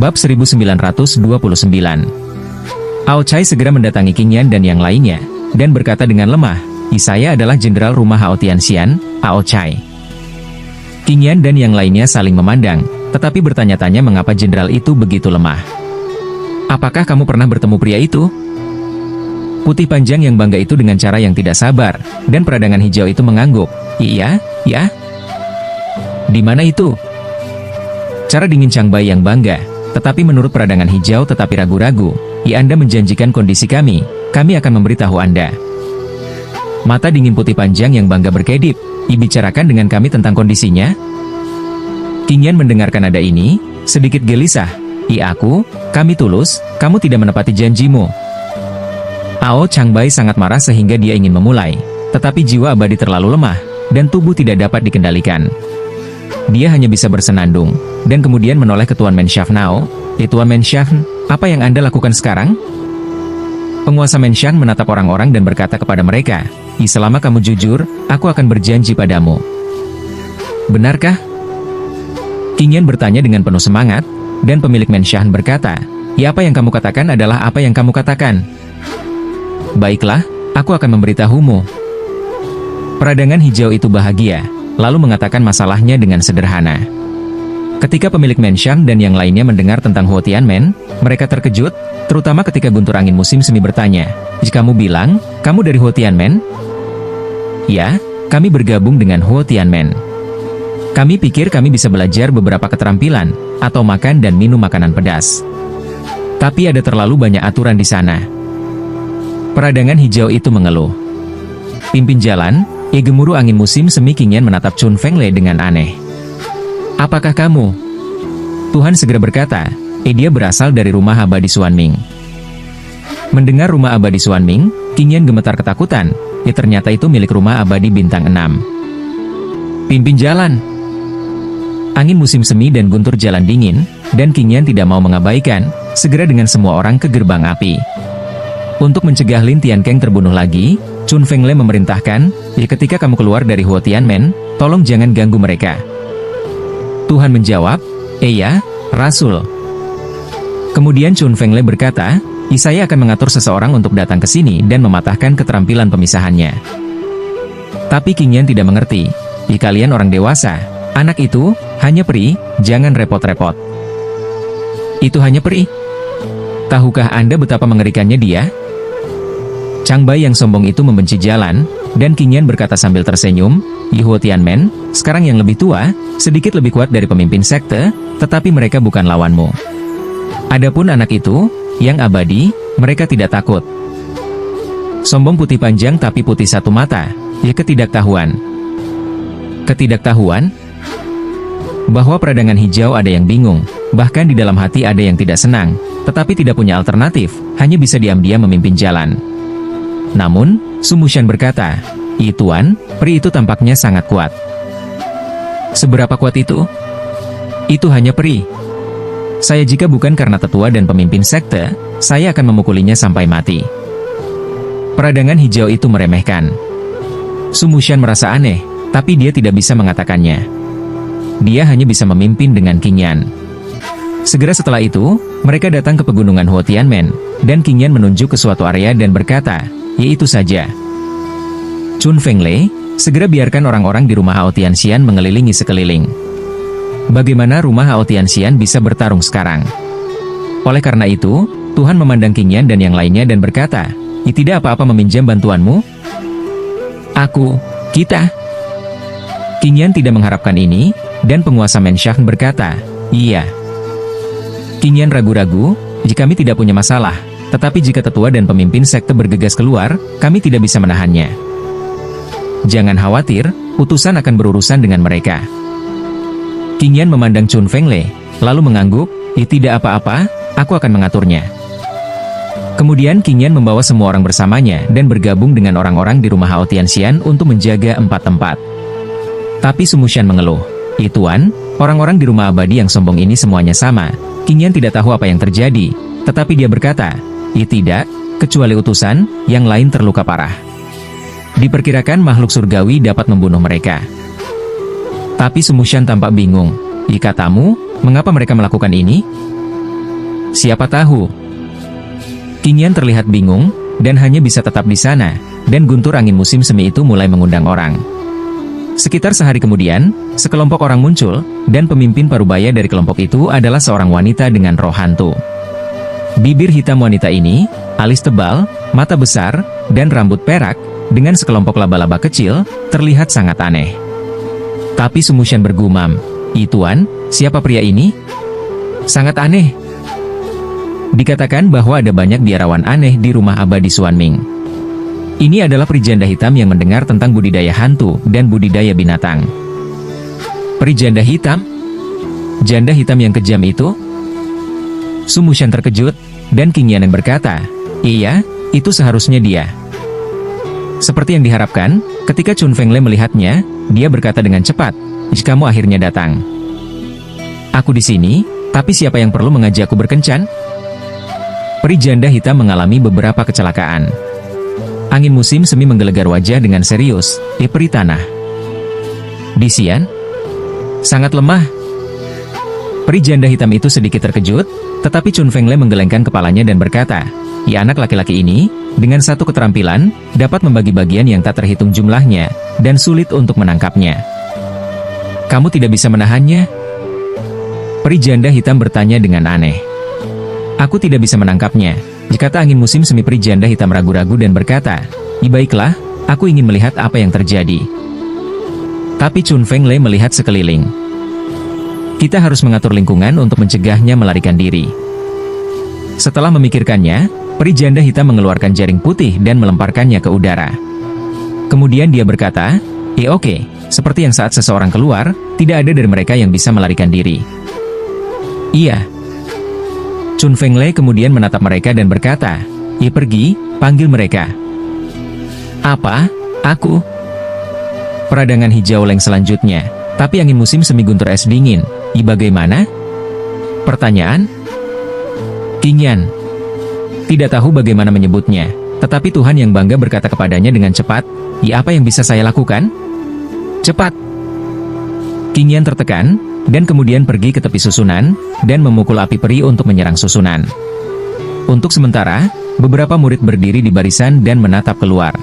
Bab 1929. Ao Chai segera mendatangi Qing Yan dan yang lainnya, dan berkata dengan lemah, "Saya adalah Jenderal Rumah Hao Tianxian, Ao Chai." Qing Yan dan yang lainnya saling memandang, tetapi bertanya-tanya mengapa jenderal itu begitu lemah. "Apakah kamu pernah bertemu pria itu?" Putih panjang yang bangga itu dengan cara yang tidak sabar, dan peradangan hijau itu mengangguk, "Iya, ya." "Di mana itu?" Cara dingin Chang Bai yang bangga, tetapi menurut peradangan hijau tetapi ragu-ragu, Anda menjanjikan kondisi kami akan memberitahu Anda." Mata dingin putih panjang yang bangga berkedip, "Bicarakan dengan kami tentang kondisinya?" Qing Yan mendengarkan nada ini, sedikit gelisah, kami tulus, kamu tidak menepati janjimu." Ao Chang Bai sangat marah sehingga dia ingin memulai, tetapi jiwa abadi terlalu lemah, dan tubuh tidak dapat dikendalikan. Dia hanya bisa bersenandung, dan kemudian menoleh ke Tuan Menshavnao. "Tuan Menshavn, apa yang Anda lakukan sekarang?" Penguasa Menshan menatap orang-orang dan berkata kepada mereka, "Selama kamu jujur, aku akan berjanji padamu." "Benarkah?" Qing Yan bertanya dengan penuh semangat, dan pemilik Menshan berkata, "Apa yang kamu katakan adalah apa yang kamu katakan." "Baiklah, aku akan memberitahumu." Peradangan hijau itu bahagia, lalu mengatakan masalahnya dengan sederhana. Ketika pemilik Menshan dan yang lainnya mendengar tentang Huo Tianmen, mereka terkejut, terutama ketika guntur angin musim semi bertanya, "Kamu bilang, kamu dari Huo Tianmen?" "Ya, kami bergabung dengan Huo Tianmen. Kami pikir kami bisa belajar beberapa keterampilan, atau makan dan minum makanan pedas. Tapi ada terlalu banyak aturan di sana." Peradangan hijau itu mengeluh. "Pimpin jalan." Gemuruh angin musim semi. Qing Yan menatap Chun Fenglei dengan aneh. "Apakah kamu?" Tuhan segera berkata, "Dia berasal dari rumah abadi Xuanming." Mendengar rumah abadi Xuanming, Qing Yan gemetar ketakutan. Ternyata itu milik rumah abadi bintang 6. "Pimpin jalan." Angin musim semi dan guntur jalan dingin, dan Qing Yan tidak mau mengabaikan, segera dengan semua orang ke gerbang api. Untuk mencegah Lin Tiankeng terbunuh lagi, Chun Fenglei memerintahkan, "Ketika kamu keluar dari Huo Tianmen, tolong jangan ganggu mereka." Tuhan menjawab, "Ya, Rasul." Kemudian Chun Fenglei berkata, "Saya akan mengatur seseorang untuk datang ke sini dan mematahkan keterampilan pemisahannya." Tapi Qing Yan tidak mengerti. Kalian orang dewasa, anak itu hanya peri, jangan repot-repot." "Itu hanya peri? Tahukah Anda betapa mengerikannya dia?" Chang Bai yang sombong itu membenci jalan, dan Qing Yan berkata sambil tersenyum, "Huo Tianmen, sekarang yang lebih tua, sedikit lebih kuat dari pemimpin sekte, tetapi mereka bukan lawanmu. Adapun anak itu, yang abadi, mereka tidak takut." Sombong putih panjang tapi putih satu mata, ketidaktahuan. Ketidaktahuan? Bahwa peradangan hijau ada yang bingung, bahkan di dalam hati ada yang tidak senang, tetapi tidak punya alternatif, hanya bisa diam-diam memimpin jalan. Namun, Su Mushan berkata, Tuan, peri itu tampaknya sangat kuat." "Seberapa kuat itu?" "Itu hanya peri. Jika bukan karena tetua dan pemimpin sekte, saya akan memukulinya sampai mati." Peradangan hijau itu meremehkan. Su Mushan merasa aneh, tapi dia tidak bisa mengatakannya. Dia hanya bisa memimpin dengan Qing Yan. Segera setelah itu, mereka datang ke pegunungan Huo Tianmen, dan Qing Yan menunjuk ke suatu area dan berkata, "Itu saja." Chun Fenglei, segera biarkan orang-orang di rumah Hao Tianxian mengelilingi sekeliling. Bagaimana rumah Hao Tianxian bisa bertarung sekarang? Oleh karena itu, Tuhan memandang Qing Yan dan yang lainnya dan berkata, "Tidak apa-apa meminjam bantuanmu?" Kita." Qing Yan tidak mengharapkan ini, dan penguasa Menshan berkata, "Iya." Qing Yan ragu-ragu, "Kami tidak punya masalah. Tetapi jika tetua dan pemimpin sekte bergegas keluar, kami tidak bisa menahannya." "Jangan khawatir, utusan akan berurusan dengan mereka." Qing Yan memandang Chun Fenglei, lalu mengangguk, "Tidak apa-apa, aku akan mengaturnya." Kemudian Qing Yan membawa semua orang bersamanya dan bergabung dengan orang-orang di rumah Hao Tianxian untuk menjaga 4 tempat. Tapi Su Mushan mengeluh, "Tuan, orang-orang di rumah abadi yang sombong ini semuanya sama." Qing Yan tidak tahu apa yang terjadi, tetapi dia berkata, "Tidak, kecuali utusan, yang lain terluka parah. Diperkirakan makhluk surgawi dapat membunuh mereka." Tapi Su Mushan tampak bingung. "Katamu, mengapa mereka melakukan ini?" Siapa tahu? King Yan terlihat bingung, dan hanya bisa tetap di sana, dan guntur angin musim semi itu mulai mengundang orang. Sekitar sehari kemudian, sekelompok orang muncul, dan pemimpin parubaya dari kelompok itu adalah seorang wanita dengan roh hantu. Bibir hitam wanita ini, alis tebal, mata besar, dan rambut perak, dengan sekelompok laba-laba kecil, terlihat sangat aneh. Tapi Su Mushan bergumam, "Tuan, siapa pria ini? Sangat aneh." Dikatakan bahwa ada banyak biarawan aneh di rumah abadi Xuanming. Ini adalah peri janda hitam yang mendengar tentang budidaya hantu dan budidaya binatang. Peri janda hitam? Janda hitam yang kejam itu? Su Mushan terkejut, dan King Yan yang berkata, "Iya, itu seharusnya dia." Seperti yang diharapkan, ketika Chun Fenglei melihatnya, dia berkata dengan cepat, "Kamu akhirnya datang. Aku di sini, tapi siapa yang perlu mengajakku berkencan?" Peri janda hitam mengalami beberapa kecelakaan. Angin musim semi menggelegar wajah dengan serius, peri tanah. Disian? Sangat lemah. Peri janda hitam itu sedikit terkejut, tetapi Chun Fenglei menggelengkan kepalanya dan berkata, anak laki-laki ini, dengan satu keterampilan, dapat membagi bagian yang tak terhitung jumlahnya, dan sulit untuk menangkapnya. Kamu tidak bisa menahannya?" Peri janda hitam bertanya dengan aneh. "Aku tidak bisa menangkapnya." Kata angin musim semi. Peri janda hitam ragu-ragu dan berkata, "Baiklah, aku ingin melihat apa yang terjadi." Tapi Chun Fenglei melihat sekeliling. "Kita harus mengatur lingkungan untuk mencegahnya melarikan diri." Setelah memikirkannya, peri janda hitam mengeluarkan jaring putih dan melemparkannya ke udara. Kemudian dia berkata, oke, seperti yang saat seseorang keluar, tidak ada dari mereka yang bisa melarikan diri." "Iya." Chun Fenglei kemudian menatap mereka dan berkata, pergi, panggil mereka." "Apa? Aku?" Peradangan hijau leng selanjutnya, tapi angin musim semi guntur es dingin. Bagaimana? Pertanyaan? King Yan tidak tahu bagaimana menyebutnya, tetapi Tuhan yang bangga berkata kepadanya dengan cepat, apa yang bisa saya lakukan? Cepat!" King Yan tertekan, dan kemudian pergi ke tepi susunan, dan memukul api peri untuk menyerang susunan. Untuk sementara, beberapa murid berdiri di barisan dan menatap keluar.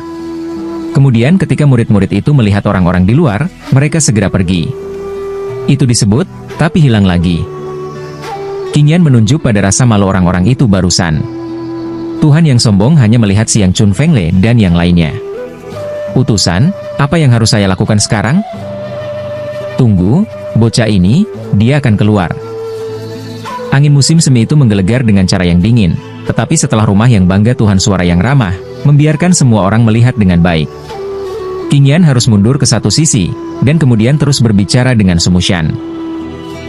Kemudian ketika murid-murid itu melihat orang-orang di luar, mereka segera pergi. Itu disebut, tapi hilang lagi. King Yan menunjuk pada rasa malu orang-orang itu barusan. Tuhan yang sombong hanya melihat Siang Chun Fenglei dan yang lainnya. "Utusan, apa yang harus saya lakukan sekarang?" "Tunggu, bocah ini, dia akan keluar." Angin musim semi itu menggelegar dengan cara yang dingin, tetapi setelah rumah yang bangga Tuhan suara yang ramah, membiarkan semua orang melihat dengan baik. King Yan harus mundur ke satu sisi, dan kemudian terus berbicara dengan Su Mushan.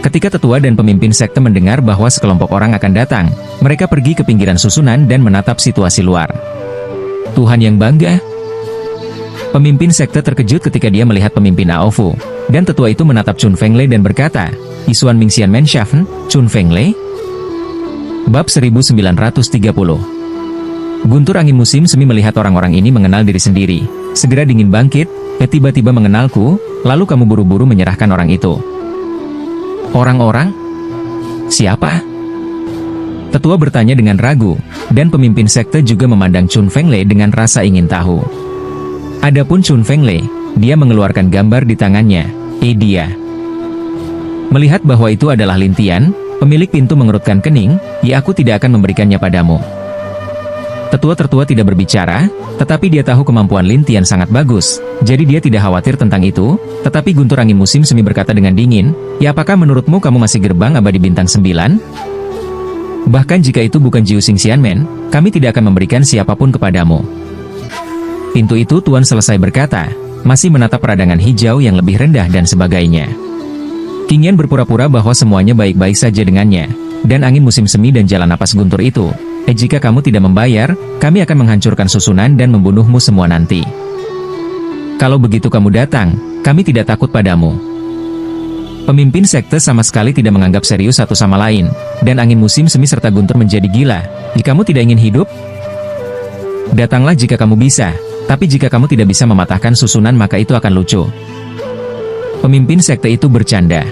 Ketika tetua dan pemimpin sekte mendengar bahwa sekelompok orang akan datang, mereka pergi ke pinggiran susunan dan menatap situasi luar. Tuhan yang bangga. Pemimpin sekte terkejut ketika dia melihat pemimpin Aofu, dan tetua itu menatap Chun Fenglei dan berkata, "Xuanming Xian Menschaffen, Chun Fenglei?" Bab 1930. Guntur angin musim semi melihat orang-orang ini mengenal diri sendiri. Segera dingin bangkit, tiba-tiba mengenalku, lalu kamu buru-buru menyerahkan orang itu. "Orang-orang? Siapa?" Tetua bertanya dengan ragu, dan pemimpin sekte juga memandang Chun Fenglei dengan rasa ingin tahu. Adapun Chun Fenglei, dia mengeluarkan gambar di tangannya. Dia melihat bahwa itu adalah Lintian, pemilik pintu mengerutkan kening. Aku tidak akan memberikannya padamu." Tetua tertua tidak berbicara, tetapi dia tahu kemampuan Lintian sangat bagus, jadi dia tidak khawatir tentang itu. Tetapi guntur angin musim semi berkata dengan dingin, apakah menurutmu kamu masih gerbang abadi bintang 9? Bahkan jika itu bukan Jiu Xing Xianmen, kami tidak akan memberikan siapapun kepadamu." Pintu itu Tuan selesai berkata, masih menatap peradangan hijau yang lebih rendah dan sebagainya. King Yan berpura-pura bahwa semuanya baik-baik saja dengannya, dan angin musim semi dan jalan napas guntur itu. Jika kamu tidak membayar, kami akan menghancurkan susunan dan membunuhmu semua nanti. Kalau begitu kamu datang, kami tidak takut padamu." Pemimpin sekte sama sekali tidak menganggap serius satu sama lain, dan angin musim semi serta guntur menjadi gila. Kamu tidak ingin hidup? Datanglah jika kamu bisa. Tapi jika kamu tidak bisa mematahkan susunan maka itu akan lucu. Pemimpin sekte itu bercanda.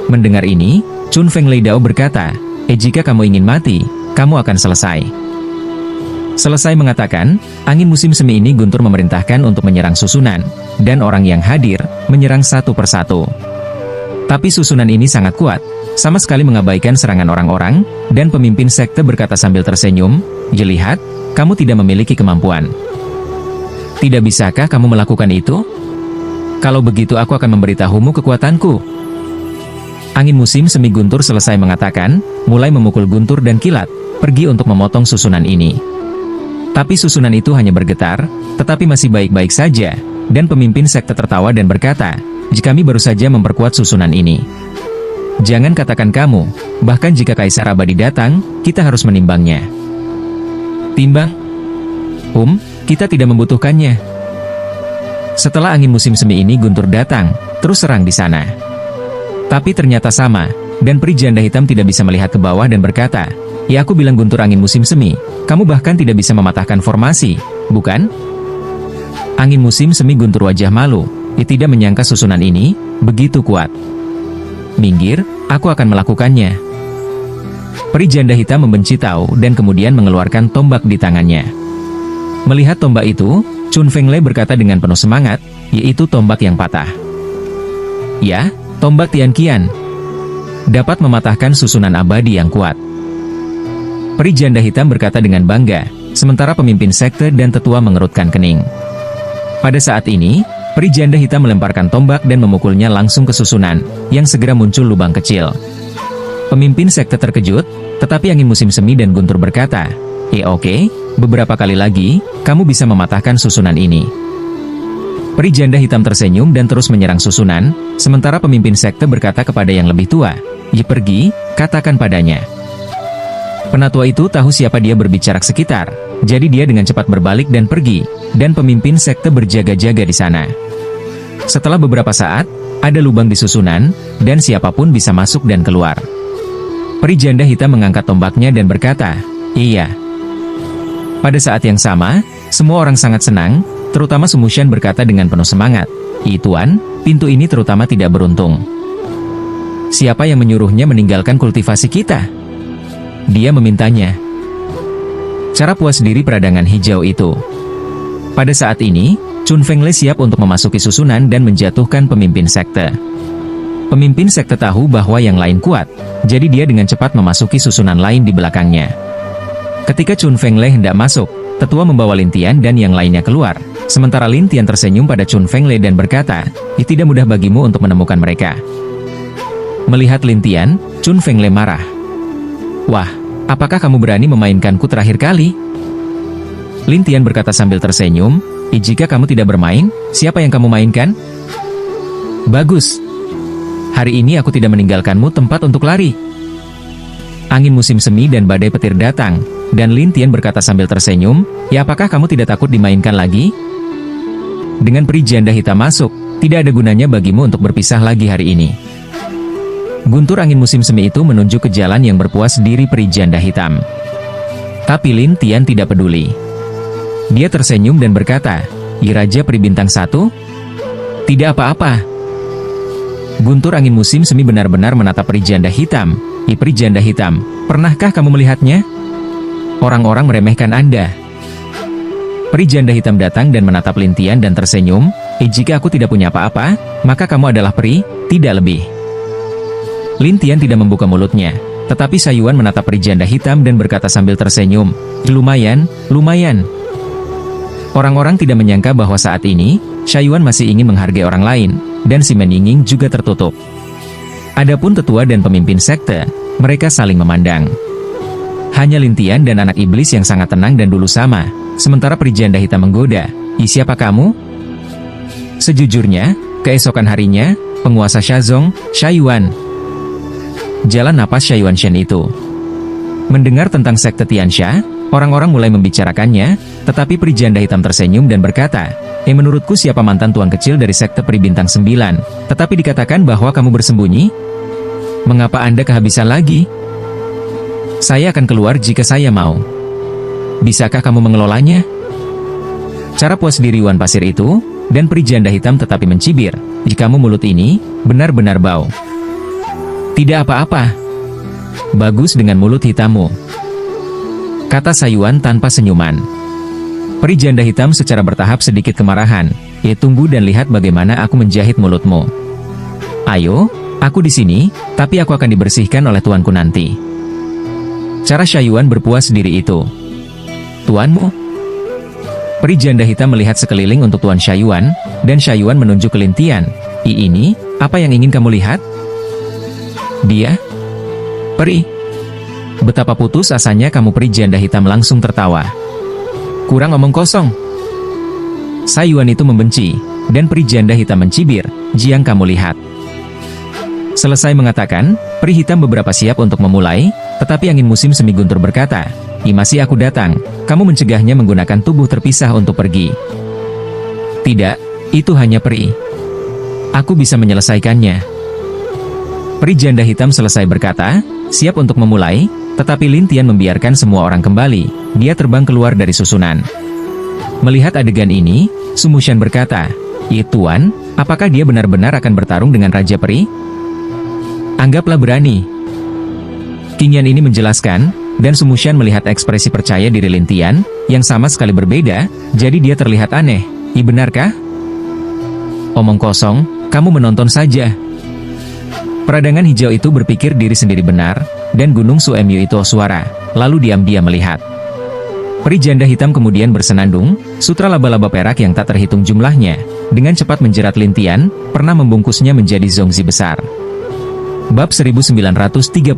Mendengar ini, Chun Fenglei Dao berkata, jika kamu ingin mati, kamu akan selesai. Selesai mengatakan, angin musim semi ini Guntur memerintahkan untuk menyerang susunan, dan orang yang hadir, menyerang satu persatu. Tapi susunan ini sangat kuat, sama sekali mengabaikan serangan orang-orang, dan pemimpin sekte berkata sambil tersenyum, "Jelihat, kamu tidak memiliki kemampuan. Tidak bisakah kamu melakukan itu? Kalau begitu aku akan memberitahumu kekuatanku." Angin musim semi Guntur selesai mengatakan, mulai memukul Guntur dan Kilat, pergi untuk memotong susunan ini. Tapi susunan itu hanya bergetar, tetapi masih baik-baik saja, dan pemimpin sekte tertawa dan berkata, "Jika kami baru saja memperkuat susunan ini. Jangan katakan kamu, bahkan jika Kaisar Abadi datang, kita harus menimbangnya." "Timbang? Kita tidak membutuhkannya." Setelah angin musim semi ini Guntur datang, terus serang di sana. Tapi ternyata sama, dan peri janda hitam tidak bisa melihat ke bawah dan berkata, "Ya aku bilang Guntur angin musim semi, kamu bahkan tidak bisa mematahkan formasi, bukan?" Angin musim semi Guntur wajah malu, ia tidak menyangka susunan ini begitu kuat. "Minggir, aku akan melakukannya." Peri janda hitam membenci tahu dan kemudian mengeluarkan tombak di tangannya. Melihat tombak itu, Chun Fenglei berkata dengan penuh semangat, yaitu tombak yang patah. "Ya, tombak Tian Qian dapat mematahkan susunan abadi yang kuat." Peri janda hitam berkata dengan bangga, sementara pemimpin sekte dan tetua mengerutkan kening. Pada saat ini, peri janda hitam melemparkan tombak dan memukulnya langsung ke susunan, yang segera muncul lubang kecil. Pemimpin sekte terkejut, tetapi angin musim semi dan Guntur berkata, oke, beberapa kali lagi, kamu bisa mematahkan susunan ini." Peri janda hitam tersenyum dan terus menyerang susunan, sementara pemimpin sekte berkata kepada yang lebih tua, "Pergi, katakan padanya." Penatua itu tahu siapa dia berbicara sekitar, jadi dia dengan cepat berbalik dan pergi, dan pemimpin sekte berjaga-jaga di sana. Setelah beberapa saat, ada lubang di susunan, dan siapapun bisa masuk dan keluar. Peri janda hitam mengangkat tombaknya dan berkata, "Iya." Pada saat yang sama, semua orang sangat senang, terutama Sumushan berkata dengan penuh semangat, Tuan, pintu ini terutama tidak beruntung. Siapa yang menyuruhnya meninggalkan kultivasi kita?" Dia memintanya. Cara puas diri peradangan hijau itu. Pada saat ini, Chun Fenglei siap untuk memasuki susunan dan menjatuhkan pemimpin sekte. Pemimpin sekte tahu bahwa yang lain kuat, jadi dia dengan cepat memasuki susunan lain di belakangnya. Ketika Chun Fenglei hendak masuk, tetua membawa Lin Tian dan yang lainnya keluar, sementara Lin Tian tersenyum pada Chun Fenglei dan berkata, "Tidak mudah bagimu untuk menemukan mereka." Melihat Lin Tian, Chun Fenglei marah. "Wah, apakah kamu berani memainkanku terakhir kali?" Lin Tian berkata sambil tersenyum, "Jika kamu tidak bermain, siapa yang kamu mainkan?" "Bagus. Hari ini aku tidak meninggalkanmu tempat untuk lari." Angin musim semi dan badai petir datang, dan Lin Tian berkata sambil tersenyum, apakah kamu tidak takut dimainkan lagi?" Dengan peri janda hitam masuk, tidak ada gunanya bagimu untuk berpisah lagi hari ini. Guntur angin musim semi itu menunjuk ke jalan yang berpuas diri peri janda hitam. Tapi Lin Tian tidak peduli. Dia tersenyum dan berkata, "Raja peri bintang 1? Tidak apa-apa." Guntur angin musim semi benar-benar menatap peri janda hitam. Peri janda hitam, pernahkah kamu melihatnya? Orang-orang meremehkan Anda." Peri janda hitam datang dan menatap Lin Tian dan tersenyum, "Jika aku tidak punya apa-apa, maka kamu adalah peri, tidak lebih." Lin Tian tidak membuka mulutnya, tetapi Sayuan menatap peri janda hitam dan berkata sambil tersenyum, Lumayan. Orang-orang tidak menyangka bahwa saat ini, Sayuan masih ingin menghargai orang lain, dan si Menyinging juga tertutup. Adapun tetua dan pemimpin sekte, mereka saling memandang. Hanya Lin Tian dan anak iblis yang sangat tenang dan dulu sama, sementara peri janda hitam menggoda, "Siapa kamu?" Sejujurnya, keesokan harinya, penguasa Shazong, Sayuan. Jalan napas Sayuan Shen itu. Mendengar tentang sekte Tiansha, orang-orang mulai membicarakannya, tetapi peri janda hitam tersenyum dan berkata, menurutku siapa mantan tuan kecil dari sekte peri bintang 9, tetapi dikatakan bahwa kamu bersembunyi? Mengapa Anda kehabisan lagi? Saya akan keluar jika saya mau. Bisakah kamu mengelolanya? Cara puas diri Wan Pasir itu, dan peri janda hitam tetapi mencibir, "Jikamu mulut ini, benar-benar bau." "Tidak apa-apa. Bagus dengan mulut hitammu, kata Sayuan tanpa senyuman. Peri janda hitam secara bertahap sedikit kemarahan. Tunggu dan lihat bagaimana aku menjahit mulutmu. Ayo, aku di sini, tapi aku akan dibersihkan oleh tuanku nanti. Cara Sayuan berpuas diri itu. Tuanmu? Peri janda hitam melihat sekeliling untuk Tuan Sayuan, dan Sayuan menunjuk ke Lintian. Ini, apa yang ingin kamu lihat? Dia? Peri. Betapa putus asanya kamu, peri janda hitam langsung tertawa. Kurang omong kosong. Sayuan itu membenci, dan peri janda hitam mencibir, Jiang kamu lihat. Selesai mengatakan, peri hitam beberapa siap untuk memulai, tetapi angin musim semi guntur berkata, masih aku datang, kamu mencegahnya menggunakan tubuh terpisah untuk pergi. Tidak, itu hanya peri. Aku bisa menyelesaikannya. Peri janda hitam selesai berkata, siap untuk memulai, tetapi Lintian membiarkan semua orang kembali. Dia terbang keluar dari susunan. Melihat adegan ini, Sumushan berkata, Tuan, apakah dia benar-benar akan bertarung dengan Raja Peri? Anggaplah berani. Qingyan ini menjelaskan, dan Sumushan melihat ekspresi percaya diri Lintian, yang sama sekali berbeda, jadi dia terlihat aneh. Benarkah? Omong kosong, kamu menonton saja. Peradangan hijau itu berpikir diri sendiri benar, dan Gunung Suemyu itu suara, lalu diam-diam melihat. Peri janda hitam kemudian bersenandung, sutra laba-laba perak yang tak terhitung jumlahnya, dengan cepat menjerat Lintian, pernah membungkusnya menjadi zongzi besar. Bab 1931.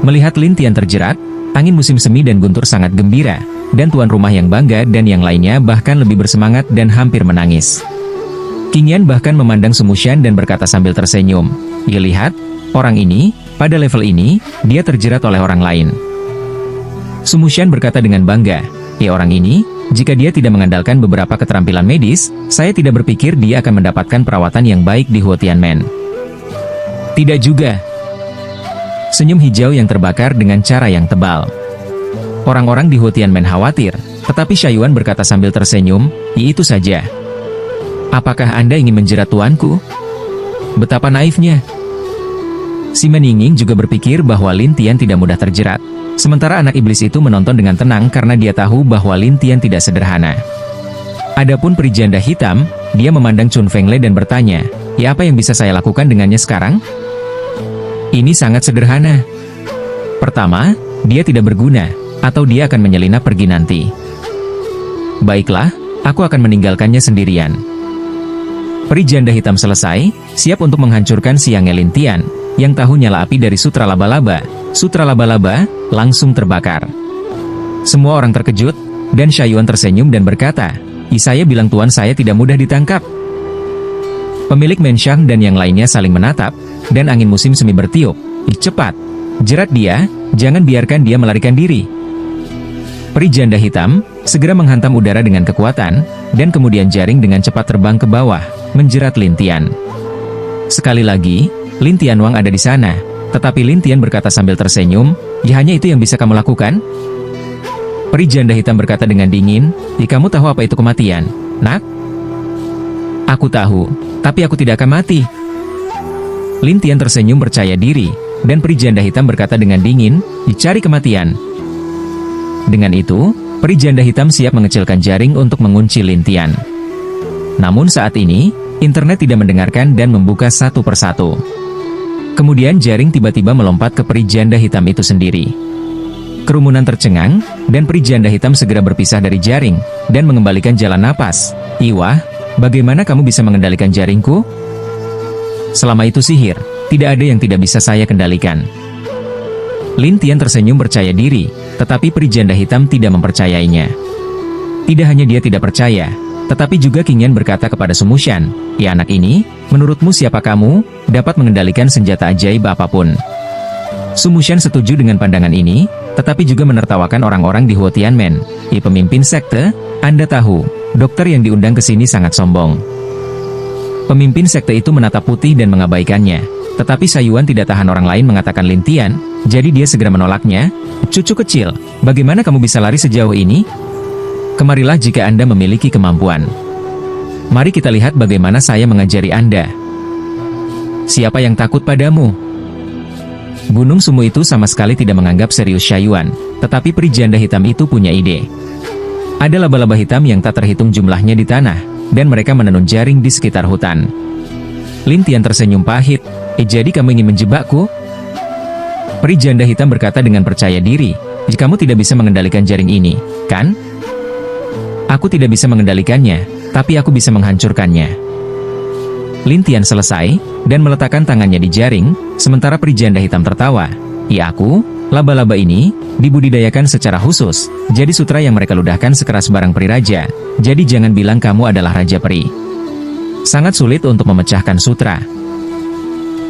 Melihat Lintian terjerat, angin musim semi dan guntur sangat gembira, dan tuan rumah yang bangga dan yang lainnya bahkan lebih bersemangat dan hampir menangis. Qingyan bahkan memandang Sumushan dan berkata sambil tersenyum, lihat, orang ini, pada level ini, dia terjerat oleh orang lain. Sumushan berkata dengan bangga, orang ini, jika dia tidak mengandalkan beberapa keterampilan medis, saya tidak berpikir dia akan mendapatkan perawatan yang baik di Huotianmen. Tidak juga. Senyum hijau yang terbakar dengan cara yang tebal. Orang-orang di Huotianmen khawatir, tetapi Sayuan berkata sambil tersenyum, itu saja. Apakah Anda ingin menjerat tuanku? Betapa naifnya. Si Meninging juga berpikir bahwa Lintian tidak mudah terjerat. Sementara anak iblis itu menonton dengan tenang karena dia tahu bahwa Lintian tidak sederhana. Adapun peri janda hitam, dia memandang Chun Fengle dan bertanya, apa yang bisa saya lakukan dengannya sekarang? Ini sangat sederhana. Pertama, dia tidak berguna, atau dia akan menyelinap pergi nanti. Baiklah, aku akan meninggalkannya sendirian. Peri janda hitam selesai, siap untuk menghancurkan siangnya Lintian, yang tahu nyala api dari sutra laba-laba. Sutra laba-laba langsung terbakar. Semua orang terkejut, dan Sayuan tersenyum dan berkata, saya bilang tuan saya tidak mudah ditangkap. Pemilik Menshang dan yang lainnya saling menatap, dan angin musim semi bertiup. Cepat, jerat dia, jangan biarkan dia melarikan diri. Peri janda hitam segera menghantam udara dengan kekuatan, dan kemudian jaring dengan cepat terbang ke bawah, menjerat Lintian. Sekali lagi, Lintian Wang ada di sana, tetapi Lintian berkata sambil tersenyum, hanya itu yang bisa kamu lakukan? Peri janda hitam berkata dengan dingin, kamu tahu apa itu kematian, nak? Aku tahu, tapi aku tidak akan mati. Lintian tersenyum percaya diri, dan peri janda hitam berkata dengan dingin, cari kematian. Dengan itu, peri janda hitam siap mengecilkan jaring untuk mengunci Lintian. Namun saat ini, internet tidak mendengarkan dan membuka satu persatu. Kemudian jaring tiba-tiba melompat ke peri janda hitam itu sendiri. Kerumunan tercengang, dan peri janda hitam segera berpisah dari jaring, dan mengembalikan jalan napas. Iwah, bagaimana kamu bisa mengendalikan jaringku? Selama itu sihir, tidak ada yang tidak bisa saya kendalikan. Lintian tersenyum percaya diri, tetapi peri janda hitam tidak mempercayainya. Tidak hanya dia tidak percaya, tetapi juga Qingyan berkata kepada Sumushan, anak ini, menurutmu siapa kamu, dapat mengendalikan senjata ajaib apapun? Sumushan setuju dengan pandangan ini, tetapi juga menertawakan orang-orang di Huotianmen. Pemimpin sekte, Anda tahu, dokter yang diundang ke sini sangat sombong. Pemimpin sekte itu menatap putih dan mengabaikannya, tetapi Sayuan tidak tahan orang lain mengatakan Lintian, jadi dia segera menolaknya. Cucu kecil, bagaimana kamu bisa lari sejauh ini? Kemarilah jika Anda memiliki kemampuan. Mari kita lihat bagaimana saya mengajari Anda. Siapa yang takut padamu? Gunung Sumo itu sama sekali tidak menganggap serius Shaiyuan, tetapi peri janda hitam itu punya ide. Ada laba-laba hitam yang tak terhitung jumlahnya di tanah, dan mereka menenun jaring di sekitar hutan. Lin Tian tersenyum pahit. Jadi kamu ingin menjebakku? Peri janda hitam berkata dengan percaya diri, jika kamu tidak bisa mengendalikan jaring ini, kan? Aku tidak bisa mengendalikannya, tapi aku bisa menghancurkannya. Lin Tian selesai, dan meletakkan tangannya di jaring, sementara peri janda hitam tertawa. Ya aku, laba-laba ini, dibudidayakan secara khusus, jadi sutra yang mereka ludahkan sekeras barang peri raja, jadi jangan bilang kamu adalah raja peri. Sangat sulit untuk memecahkan sutra.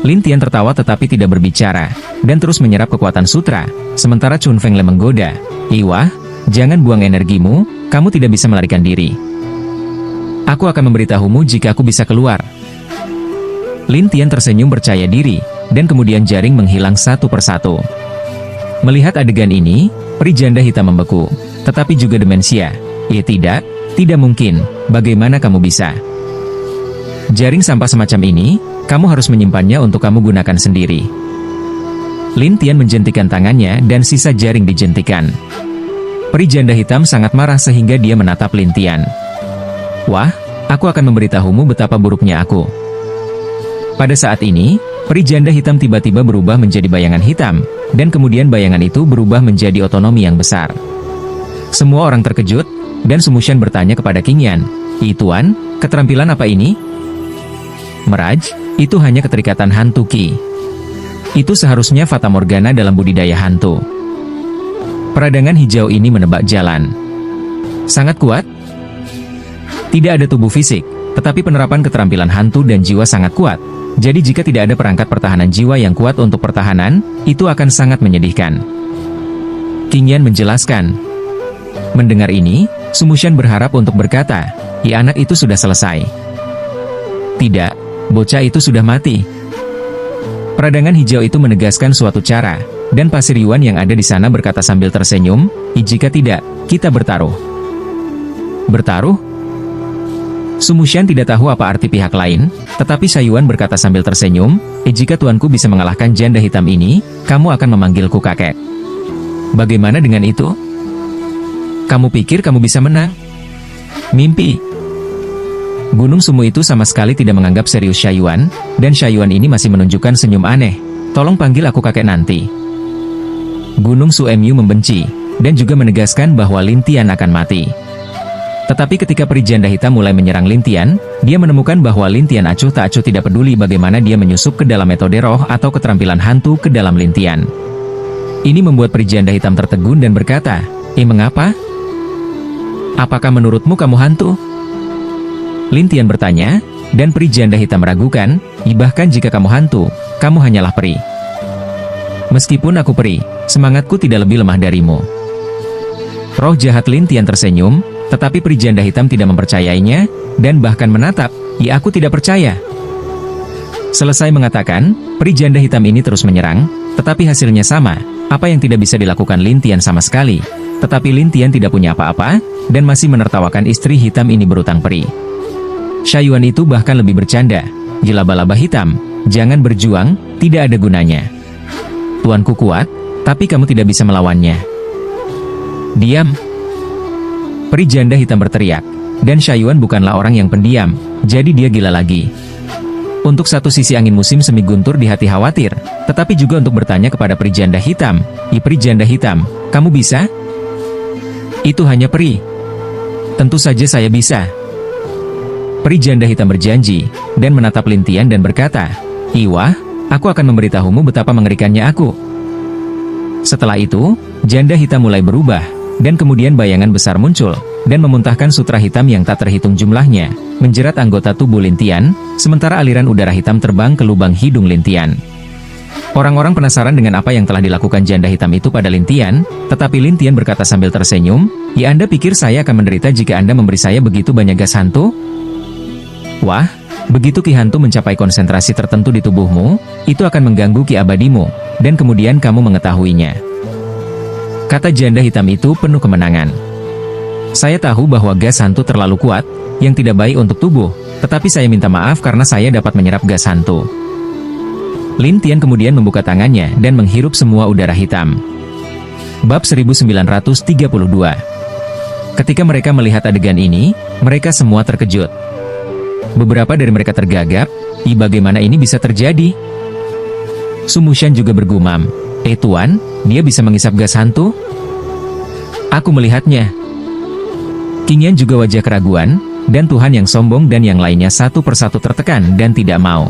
Lin Tian tertawa tetapi tidak berbicara, dan terus menyerap kekuatan sutra, sementara Chun Feng Le menggoda. Iwah, jangan buang energimu, kamu tidak bisa melarikan diri. Aku akan memberitahumu jika aku bisa keluar. Lin Tian tersenyum percaya diri, dan kemudian jaring menghilang satu persatu. Melihat adegan ini, peri janda hitam membeku, tetapi juga demensia. Ya tidak mungkin, bagaimana kamu bisa? Jaring sampah semacam ini, kamu harus menyimpannya untuk kamu gunakan sendiri. Lin Tian menjentikan tangannya dan sisa jaring dijentikan. Peri janda hitam sangat marah sehingga dia menatap Lin Tian. Wah, aku akan memberitahumu betapa buruknya aku. Pada saat ini, peri janda hitam tiba-tiba berubah menjadi bayangan hitam, dan kemudian bayangan itu berubah menjadi otonomi yang besar. Semua orang terkejut, dan Sumushan bertanya kepada King Yan, Tuan, keterampilan apa ini? Meraj, itu hanya keterikatan hantu Ki. Itu seharusnya fata morgana dalam budidaya hantu. Peradangan hijau ini menebak jalan. Sangat kuat? Tidak ada tubuh fisik, tetapi penerapan keterampilan hantu dan jiwa sangat kuat. Jadi jika tidak ada perangkat pertahanan jiwa yang kuat untuk pertahanan, itu akan sangat menyedihkan. King Yan menjelaskan. Mendengar ini, Sumushan berharap untuk berkata, anak itu sudah selesai. Tidak, bocah itu sudah mati. Peradangan hijau itu menegaskan suatu cara, dan Pasir Yuan yang ada di sana berkata sambil tersenyum, jika tidak, kita bertaruh. Bertaruh? Sumushan tidak tahu apa arti pihak lain, tetapi Shaiyuan berkata sambil tersenyum, jika tuanku bisa mengalahkan janda hitam ini, kamu akan memanggilku kakek. Bagaimana dengan itu? Kamu pikir kamu bisa menang? Mimpi. Gunung Sumo itu sama sekali tidak menganggap serius Shaiyuan, dan Shaiyuan ini masih menunjukkan senyum aneh. Tolong panggil aku kakek nanti. Gunung Suemyu membenci, dan juga menegaskan bahwa Lin Tian akan mati. Tetapi ketika peri janda hitam mulai menyerang Lin Tian, dia menemukan bahwa Lin Tian acuh tak acuh tidak peduli bagaimana dia menyusup ke dalam metode roh atau keterampilan hantu ke dalam Lin Tian. Ini membuat peri janda hitam tertegun dan berkata, mengapa? Apakah menurutmu kamu hantu? Lin Tian bertanya, dan peri janda hitam meragukan, bahkan jika kamu hantu, kamu hanyalah peri. Meskipun aku peri, semangatku tidak lebih lemah darimu. Roh jahat Lin Tian tersenyum, tetapi peri janda hitam tidak mempercayainya, dan bahkan menatap, aku tidak percaya. Selesai mengatakan, peri janda hitam ini terus menyerang, tetapi hasilnya sama, apa yang tidak bisa dilakukan Lin Tian sama sekali. Tetapi Lin Tian tidak punya apa-apa, dan masih menertawakan istri hitam ini berutang peri. Shaiyuan itu bahkan lebih bercanda, laba-laba hitam, jangan berjuang, tidak ada gunanya. Tuanku kuat, tapi kamu tidak bisa melawannya. Diam. Peri janda hitam berteriak, dan Shaiyuan bukanlah orang yang pendiam, jadi dia gila lagi. Untuk satu sisi angin musim semi guntur di hati khawatir, tetapi juga untuk bertanya kepada peri janda hitam, peri janda hitam, kamu bisa? Itu hanya peri. Tentu saja saya bisa. Peri janda hitam berjanji, dan menatap Lin Tian dan berkata, Iwah, aku akan memberitahumu betapa mengerikannya aku. Setelah itu, janda hitam mulai berubah, dan kemudian bayangan besar muncul, dan memuntahkan sutra hitam yang tak terhitung jumlahnya, menjerat anggota tubuh Lin Tian, sementara aliran udara hitam terbang ke lubang hidung Lin Tian. Orang-orang penasaran dengan apa yang telah dilakukan janda hitam itu pada Lin Tian, tetapi Lin Tian berkata sambil tersenyum, Anda pikir saya akan menderita jika Anda memberi saya begitu banyak gas hantu? Wah, begitu ki hantu mencapai konsentrasi tertentu di tubuhmu, itu akan mengganggu ki abadimu, dan kemudian kamu mengetahuinya. Kata janda hitam itu penuh kemenangan. Saya tahu bahwa gas hantu terlalu kuat, yang tidak baik untuk tubuh, tetapi saya minta maaf karena saya dapat menyerap gas hantu. Lin Tian kemudian membuka tangannya dan menghirup semua udara hitam. Bab 1932. Ketika mereka melihat adegan ini, mereka semua terkejut. Beberapa dari mereka tergagap, bagaimana ini bisa terjadi? Su Mushan juga bergumam, Tuan, dia bisa mengisap gas hantu? Aku melihatnya. King Yan juga wajah keraguan, dan Tuhan yang sombong dan yang lainnya satu persatu tertekan dan tidak mau.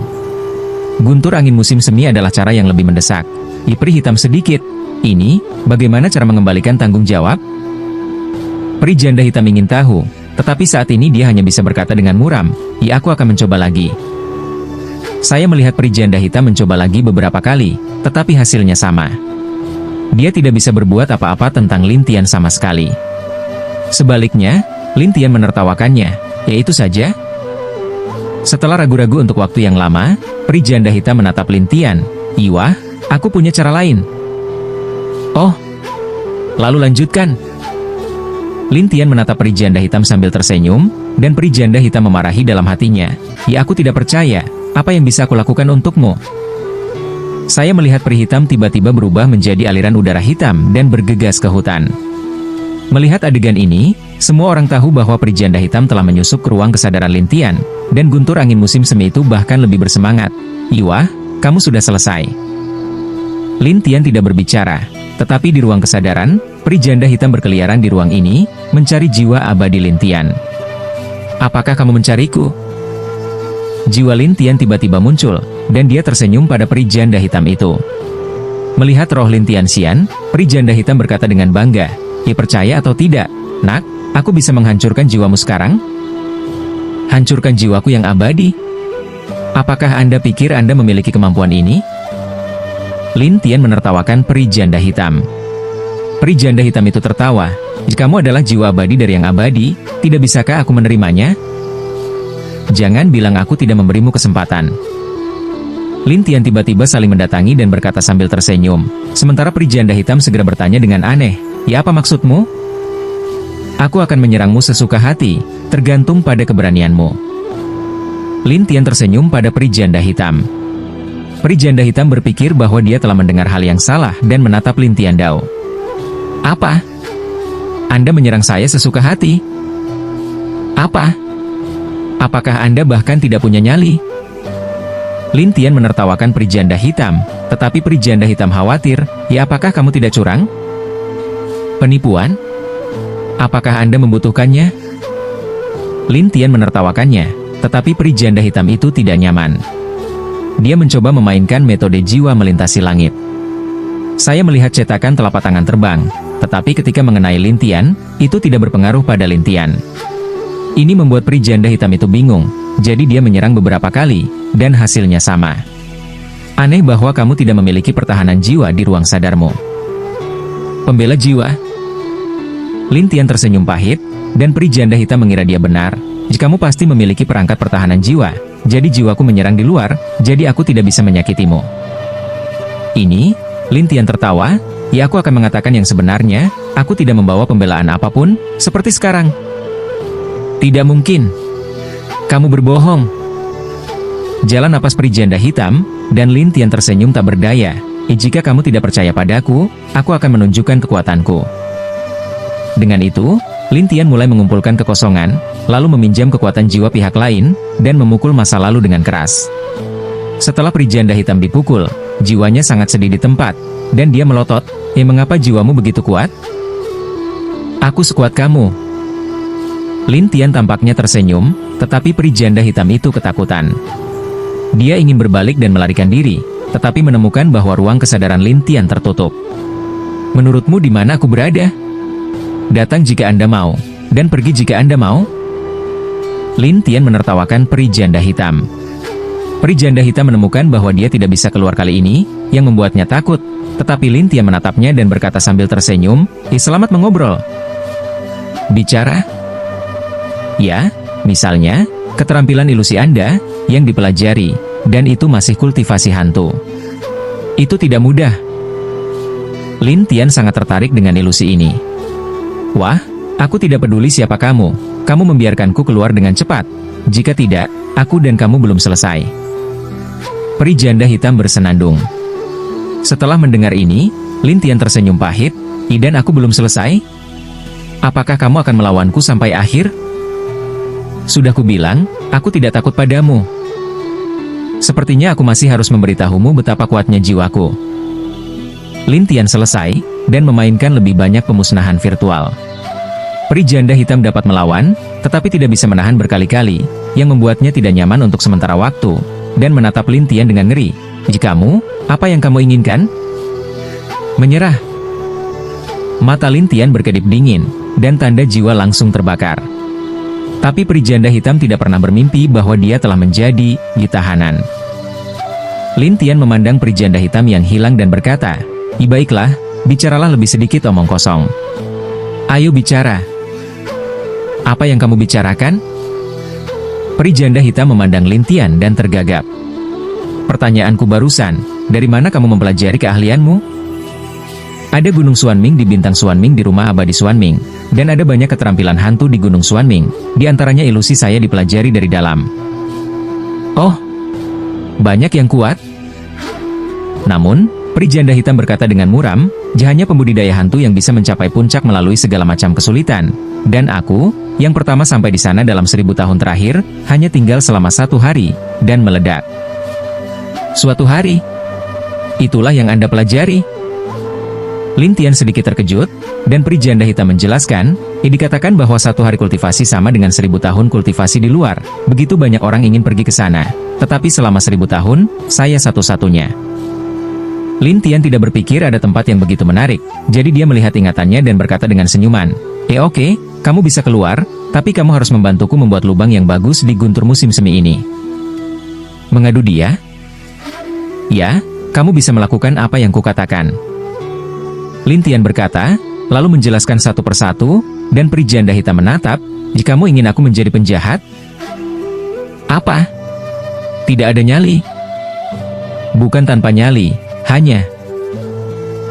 Guntur angin musim semi adalah cara yang lebih mendesak. Peri hitam sedikit. Ini, bagaimana cara mengembalikan tanggung jawab? Peri janda hitam ingin tahu, tetapi saat ini dia hanya bisa berkata dengan muram, aku akan mencoba lagi. Saya melihat peri janda hitam mencoba lagi beberapa kali, tetapi hasilnya sama. Dia tidak bisa berbuat apa-apa tentang Lin Tian sama sekali. Sebaliknya, Lin Tian menertawakannya, itu saja. Setelah ragu-ragu untuk waktu yang lama, peri janda hitam menatap Lin Tian. Wah, aku punya cara lain. Oh, lalu lanjutkan. Lin Tian menatap peri janda hitam sambil tersenyum, dan peri janda hitam memarahi dalam hatinya. Aku tidak percaya, apa yang bisa aku lakukan untukmu? Saya melihat peri hitam tiba-tiba berubah menjadi aliran udara hitam dan bergegas ke hutan. Melihat adegan ini, semua orang tahu bahwa peri janda hitam telah menyusup ke ruang kesadaran Lin Tian, dan guntur angin musim semi itu bahkan lebih bersemangat. Wah, kamu sudah selesai. Lin Tian tidak berbicara, tetapi di ruang kesadaran, peri janda hitam berkeliaran di ruang ini, mencari jiwa abadi Lin Tian. Apakah kamu mencariku? Jiwa Lin Tian tiba-tiba muncul, dan dia tersenyum pada peri janda hitam itu. Melihat roh Lin Tianxian, peri janda hitam berkata dengan bangga, percaya atau tidak, nak, aku bisa menghancurkan jiwamu sekarang? Hancurkan jiwaku yang abadi? Apakah Anda pikir Anda memiliki kemampuan ini? Lin Tian menertawakan peri janda hitam. Peri janda hitam itu tertawa, kamu adalah jiwa abadi dari yang abadi, tidak bisakah aku menerimanya? Jangan bilang aku tidak memberimu kesempatan. Lin Tian tiba-tiba saling mendatangi dan berkata sambil tersenyum, sementara peri janda hitam segera bertanya dengan aneh, apa maksudmu? Aku akan menyerangmu sesuka hati, tergantung pada keberanianmu. Lin Tian tersenyum pada peri janda hitam. Peri janda hitam berpikir bahwa dia telah mendengar hal yang salah dan menatap Lin Tian Dao. Apa? Anda menyerang saya sesuka hati? Apa? Apakah Anda bahkan tidak punya nyali? Lin Tian menertawakan peri janda hitam, tetapi peri janda hitam khawatir, apakah kamu tidak curang? Penipuan? Apakah Anda membutuhkannya? Lin Tian menertawakannya, tetapi peri janda hitam itu tidak nyaman. Dia mencoba memainkan metode jiwa melintasi langit. Saya melihat cetakan telapak tangan terbang, tetapi ketika mengenai Lin Tian, itu tidak berpengaruh pada Lin Tian. Ini membuat peri janda hitam itu bingung, jadi dia menyerang beberapa kali, dan hasilnya sama. Aneh bahwa kamu tidak memiliki pertahanan jiwa di ruang sadarmu. Pembela jiwa? Lin Tian tersenyum pahit, dan peri janda hitam mengira dia benar. Kamu pasti memiliki perangkat pertahanan jiwa, jadi jiwaku menyerang di luar, jadi aku tidak bisa menyakitimu. Ini, Lin Tian tertawa, aku akan mengatakan yang sebenarnya, aku tidak membawa pembelaan apapun, seperti sekarang. Tidak mungkin. Kamu berbohong. Jalan napas peri janda hitam, dan Lin Tian tersenyum tak berdaya. Jika kamu tidak percaya padaku, aku akan menunjukkan kekuatanku. Dengan itu, Lin Tian mulai mengumpulkan kekosongan, lalu meminjam kekuatan jiwa pihak lain, dan memukul masa lalu dengan keras. Setelah peri janda hitam dipukul, jiwanya sangat sedih di tempat, dan dia melotot, mengapa jiwamu begitu kuat? Aku sekuat kamu. Lin Tian tampaknya tersenyum, tetapi peri janda hitam itu ketakutan. Dia ingin berbalik dan melarikan diri, tetapi menemukan bahwa ruang kesadaran Lin Tian tertutup. Menurutmu di mana aku berada? Datang jika Anda mau, dan pergi jika Anda mau. Lin Tian menertawakan peri janda hitam. Peri janda hitam menemukan bahwa dia tidak bisa keluar kali ini, yang membuatnya takut, tetapi Lin Tian menatapnya dan berkata sambil tersenyum, selamat mengobrol. Bicara? Ya, misalnya, keterampilan ilusi Anda, yang dipelajari, dan itu masih kultivasi hantu. Itu tidak mudah. Lin Tian sangat tertarik dengan ilusi ini. Wah, aku tidak peduli siapa kamu membiarkanku keluar dengan cepat. Jika tidak, aku dan kamu belum selesai. Peri janda hitam bersenandung. Setelah mendengar ini, Lin Tian tersenyum pahit. Dan aku belum selesai? Apakah kamu akan melawanku sampai akhir? Sudah kubilang, aku tidak takut padamu. Sepertinya aku masih harus memberitahumu betapa kuatnya jiwaku. Lin Tian selesai, dan memainkan lebih banyak pemusnahan virtual. Peri janda hitam dapat melawan, tetapi tidak bisa menahan berkali-kali, yang membuatnya tidak nyaman untuk sementara waktu, dan menatap Lin Tian dengan ngeri. Jikamu, apa yang kamu inginkan? Menyerah. Mata Lin Tian berkedip dingin, dan tanda jiwa langsung terbakar. Tapi peri janda hitam tidak pernah bermimpi bahwa dia telah menjadi tahanan. Lin Tian memandang peri janda hitam yang hilang dan berkata, baiklah, bicaralah lebih sedikit omong kosong. Ayo bicara. Apa yang kamu bicarakan? Peri janda hitam memandang Lin Tian dan tergagap. Pertanyaanku barusan, dari mana kamu mempelajari keahlianmu? Ada Gunung Xuanming di bintang Xuanming di rumah abadi Xuanming, dan ada banyak keterampilan hantu di Gunung Xuanming, di antaranya ilusi saya dipelajari dari dalam. Oh, banyak yang kuat? Namun, peri janda hitam berkata dengan muram, hanya pembudidaya hantu yang bisa mencapai puncak melalui segala macam kesulitan, dan aku, yang pertama sampai di sana dalam 1000 tahun terakhir, hanya tinggal selama 1 hari, dan meledak. Suatu hari? Itulah yang Anda pelajari? Lin Tian sedikit terkejut, dan peri janda hitam menjelaskan, dikatakan bahwa 1 hari kultivasi sama dengan 1000 tahun kultivasi di luar. Begitu banyak orang ingin pergi ke sana, tetapi selama 1000 tahun, saya satu-satunya. Lin Tian tidak berpikir ada tempat yang begitu menarik, jadi dia melihat ingatannya dan berkata dengan senyuman, oke, kamu bisa keluar, tapi kamu harus membantuku membuat lubang yang bagus di guntur musim semi ini. Mengadu dia? Ya, kamu bisa melakukan apa yang kukatakan. Lin Tian berkata, lalu menjelaskan satu persatu, dan peri janda hitam menatap, jikamu ingin aku menjadi penjahat? Apa? Tidak ada nyali. Bukan tanpa nyali, hanya.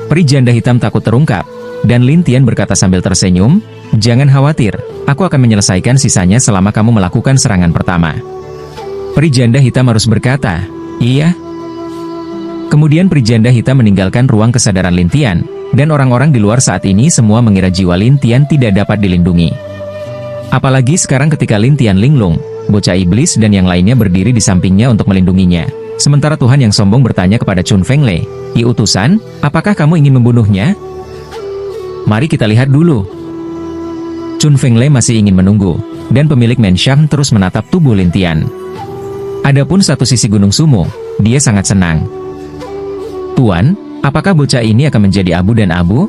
Peri janda hitam takut terungkap, dan Lin Tian berkata sambil tersenyum, jangan khawatir, aku akan menyelesaikan sisanya selama kamu melakukan serangan pertama. Peri janda hitam harus berkata, iya. Kemudian peri janda hitam meninggalkan ruang kesadaran Lin Tian, dan orang-orang di luar saat ini semua mengira jiwa Lin Tian tidak dapat dilindungi. Apalagi sekarang ketika Lin Tian linglung, bocah iblis dan yang lainnya berdiri di sampingnya untuk melindunginya. Sementara Tuhan yang sombong bertanya kepada Chun Fenglei, utusan, apakah kamu ingin membunuhnya? Mari kita lihat dulu. Chun Fenglei masih ingin menunggu, dan pemilik Menshang terus menatap tubuh Lin Tian. Adapun satu sisi Gunung Sumo, dia sangat senang. Tuan, apakah bocah ini akan menjadi abu dan abu?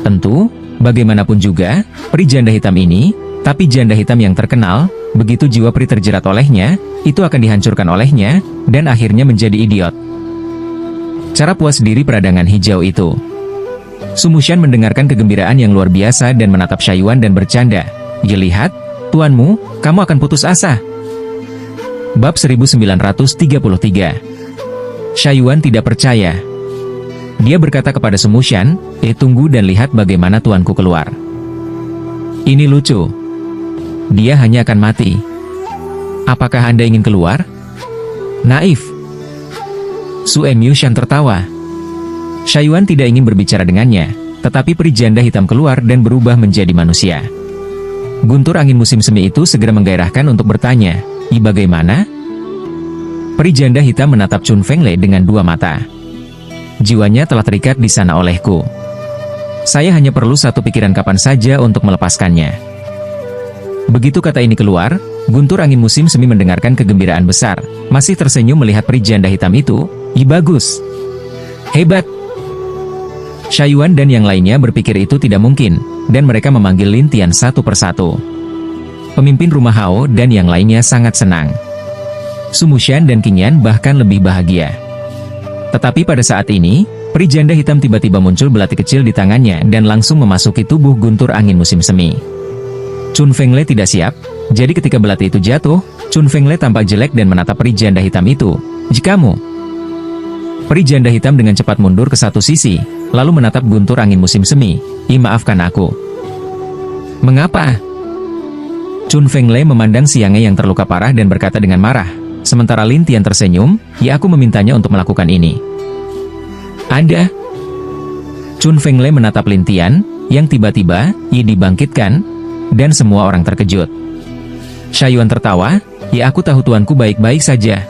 Tentu, bagaimanapun juga, peri janda hitam ini, tapi janda hitam yang terkenal, begitu jiwa peri terjerat olehnya, itu akan dihancurkan olehnya, dan akhirnya menjadi idiot. Cara puas diri peradangan hijau itu. Su Mushan mendengarkan kegembiraan yang luar biasa dan menatap Shaiyuan dan bercanda. Lihat, tuanmu, kamu akan putus asa. Bab 1933. Shaiyuan tidak percaya. Dia berkata kepada Su Mushan, tunggu dan lihat bagaimana tuanku keluar. Ini lucu. Dia hanya akan mati. Apakah Anda ingin keluar? Naif. Su Mushan tertawa. Shaiyuan tidak ingin berbicara dengannya, tetapi peri janda hitam keluar dan berubah menjadi manusia. Guntur angin musim semi itu segera menggairahkan untuk bertanya, bagaimana? Peri janda hitam menatap Chun Fenglei dengan 2 mata. Jiwanya telah terikat di sana olehku. Saya hanya perlu satu pikiran kapan saja untuk melepaskannya. Begitu kata ini keluar, guntur angin musim semi mendengarkan kegembiraan besar, masih tersenyum melihat peri janda hitam itu. Bagus. Hebat. Shaiyuan dan yang lainnya berpikir itu tidak mungkin, dan mereka memanggil Lin Tian satu persatu. Pemimpin rumah Hao dan yang lainnya sangat senang. Su Mushan dan Qing Yan bahkan lebih bahagia. Tetapi pada saat ini, peri janda hitam tiba-tiba muncul belati kecil di tangannya dan langsung memasuki tubuh guntur angin musim semi. Chun Fenglei tidak siap, jadi ketika belati itu jatuh, Chun Fenglei tampak jelek dan menatap peri janda hitam itu. Jikamu. Peri janda hitam dengan cepat mundur ke satu sisi, lalu menatap guntur angin musim semi. Maafkan aku. Mengapa? Chun Fenglei memandang siangnya yang terluka parah dan berkata dengan marah. Sementara Lin Tian tersenyum, ya aku memintanya untuk melakukan ini. Anda? Chun Feng Lei menatap Lin Tian, yang tiba-tiba, dibangkitkan, dan semua orang terkejut. Shaiyuan tertawa, ya aku tahu tuanku baik-baik saja.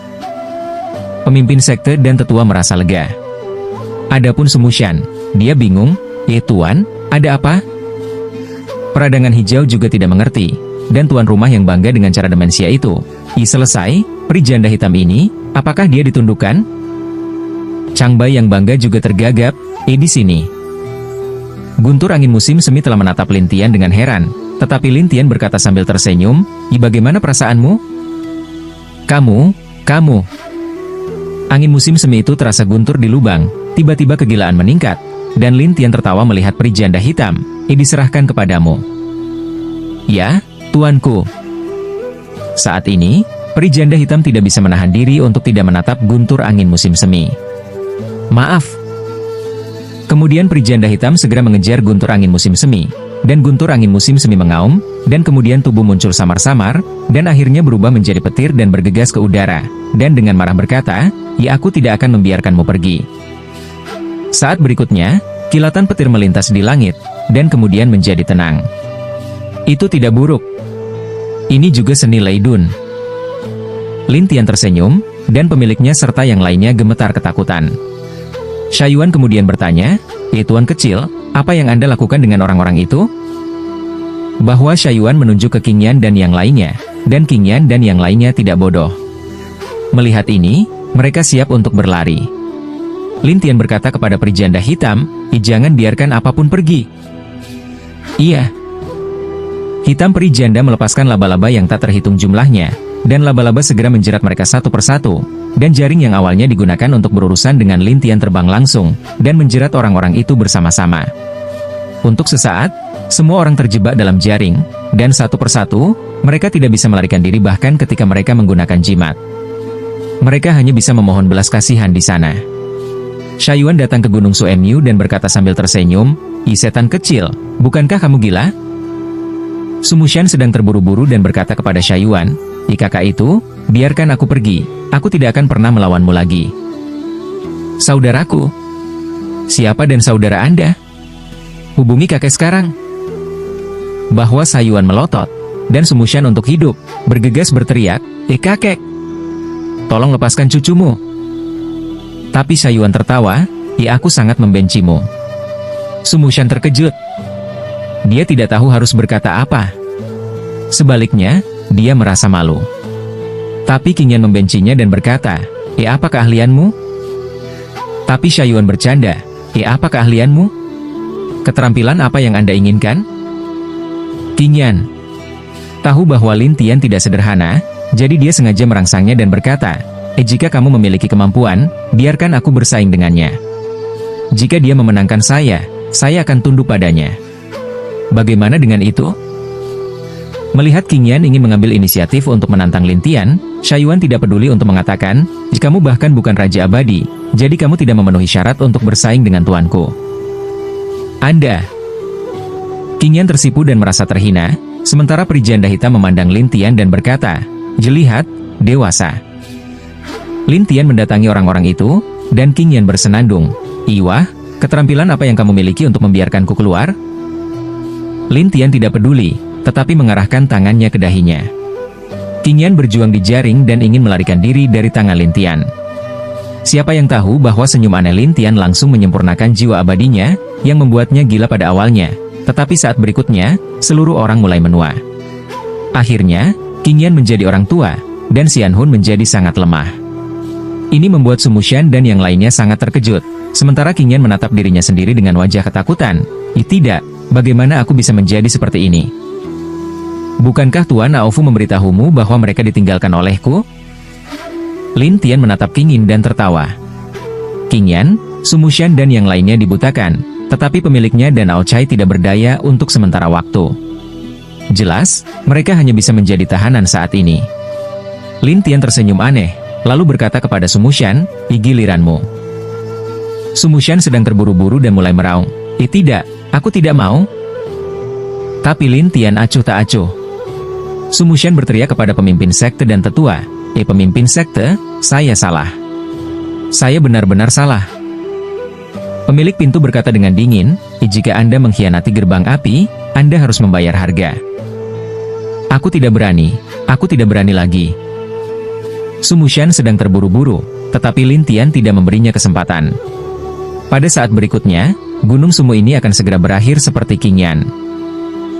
Pemimpin sekte dan tetua merasa lega. Adapun Su Mushan, dia bingung, tuan, ada apa? Peradangan hijau juga tidak mengerti, dan tuan rumah yang bangga dengan cara demensia itu. Selesai, peri janda hitam ini, apakah dia ditundukkan? Chang Bai yang bangga juga tergagap, di sini. Guntur angin musim semi telah menatap Lin Tian dengan heran, tetapi Lin Tian berkata sambil tersenyum, bagaimana perasaanmu? Kamu. Angin musim semi itu terasa guntur di lubang, tiba-tiba kegilaan meningkat, dan Lin Tian tertawa melihat peri janda hitam, diserahkan kepadamu. Ya, tuanku. Saat ini, peri janda hitam tidak bisa menahan diri untuk tidak menatap guntur angin musim semi. Maaf. Kemudian peri janda hitam segera mengejar guntur angin musim semi, dan guntur angin musim semi mengaum, dan kemudian tubuh muncul samar-samar, dan akhirnya berubah menjadi petir dan bergegas ke udara, dan dengan marah berkata, ya aku tidak akan membiarkanmu pergi. Saat berikutnya, kilatan petir melintas di langit, dan kemudian menjadi tenang. Itu tidak buruk. Ini juga seni Lei Dun. Lin Tian tersenyum, dan pemiliknya serta yang lainnya gemetar ketakutan. Shaiyuan kemudian bertanya, tuan kecil, apa yang Anda lakukan dengan orang-orang itu? Bahwa Shaiyuan menunjuk ke Qing Yan dan yang lainnya, dan Qing Yan dan yang lainnya tidak bodoh. Melihat ini, mereka siap untuk berlari. Lin Tian berkata kepada peri janda hitam, jangan biarkan apapun pergi. Iya. Hitam peri janda melepaskan laba-laba yang tak terhitung jumlahnya, dan laba-laba segera menjerat mereka satu persatu, dan jaring yang awalnya digunakan untuk berurusan dengan Lin Tian terbang langsung, dan menjerat orang-orang itu bersama-sama. Untuk sesaat, semua orang terjebak dalam jaring, dan satu persatu, mereka tidak bisa melarikan diri bahkan ketika mereka menggunakan jimat. Mereka hanya bisa memohon belas kasihan di sana. Shaiyuan datang ke Gunung Suemyu dan berkata sambil tersenyum, setan kecil, bukankah kamu gila? Su Mushan sedang terburu-buru dan berkata kepada Shaiyuan, kakak itu, biarkan aku pergi, aku tidak akan pernah melawanmu lagi. Saudaraku? Siapa dan saudara Anda? Hubungi kakek sekarang. Bahwa Shaiyuan melotot, dan Su Mushan untuk hidup, bergegas berteriak, kakek, tolong lepaskan cucumu. Tapi Shaiyuan tertawa, aku sangat membencimu. Su Mushan terkejut. Dia tidak tahu harus berkata apa. Sebaliknya, dia merasa malu. Tapi Qing Yan membencinya dan berkata, apa keahlianmu? Tapi Shaiyuan bercanda, apa keahlianmu? Keterampilan apa yang Anda inginkan? Qing Yan tahu bahwa Lin Tian tidak sederhana, jadi dia sengaja merangsangnya dan berkata, jika kamu memiliki kemampuan, biarkan aku bersaing dengannya. Jika dia memenangkan saya akan tunduk padanya. Bagaimana dengan itu? Melihat Qing Yan ingin mengambil inisiatif untuk menantang Lin Tian, Shaiyuan tidak peduli untuk mengatakan, kamu bahkan bukan Raja Abadi, jadi kamu tidak memenuhi syarat untuk bersaing dengan tuanku. Anda. Qing Yan tersipu dan merasa terhina, sementara peri janda hitam memandang Lin Tian dan berkata, jelihat, dewasa. Lin Tian mendatangi orang-orang itu, dan Qing Yan bersenandung, Iwah, keterampilan apa yang kamu miliki untuk membiarkanku keluar? Lin Tian tidak peduli, tetapi mengarahkan tangannya ke dahinya. Qing Yan berjuang di jaring dan ingin melarikan diri dari tangan Lin Tian. Siapa yang tahu bahwa senyum aneh Lin Tian langsung menyempurnakan jiwa abadinya, yang membuatnya gila pada awalnya, tetapi saat berikutnya, seluruh orang mulai menua. Akhirnya, Qing Yan menjadi orang tua, dan Xian Hun menjadi sangat lemah. Ini membuat Su Mushan dan yang lainnya sangat terkejut, sementara Qing Yan menatap dirinya sendiri dengan wajah ketakutan. Tidak, bagaimana aku bisa menjadi seperti ini? Bukankah Tuan Aofu memberitahumu bahwa mereka ditinggalkan olehku? Lin Tian menatap Qing Yan dan tertawa. Qing Yan, Su Mushan dan yang lainnya dibutakan, tetapi pemiliknya dan Ao Chai tidak berdaya untuk sementara waktu. Jelas, mereka hanya bisa menjadi tahanan saat ini. Lin Tian tersenyum aneh, lalu berkata kepada Su Mushan, giliranmu. Su Mushan sedang terburu-buru dan mulai meraung. Tidak, aku tidak mau. Tapi Lin Tian acuh tak acuh. Su Mushan berteriak kepada pemimpin sekte dan tetua, Pemimpin sekte, saya salah. Saya benar-benar salah. Pemilik pintu berkata dengan dingin, jika Anda mengkhianati gerbang api, Anda harus membayar harga. Aku tidak berani lagi. Su Mushan sedang terburu-buru, tetapi Lin Tian tidak memberinya kesempatan. Pada saat berikutnya, Gunung Sumo ini akan segera berakhir seperti King Yan.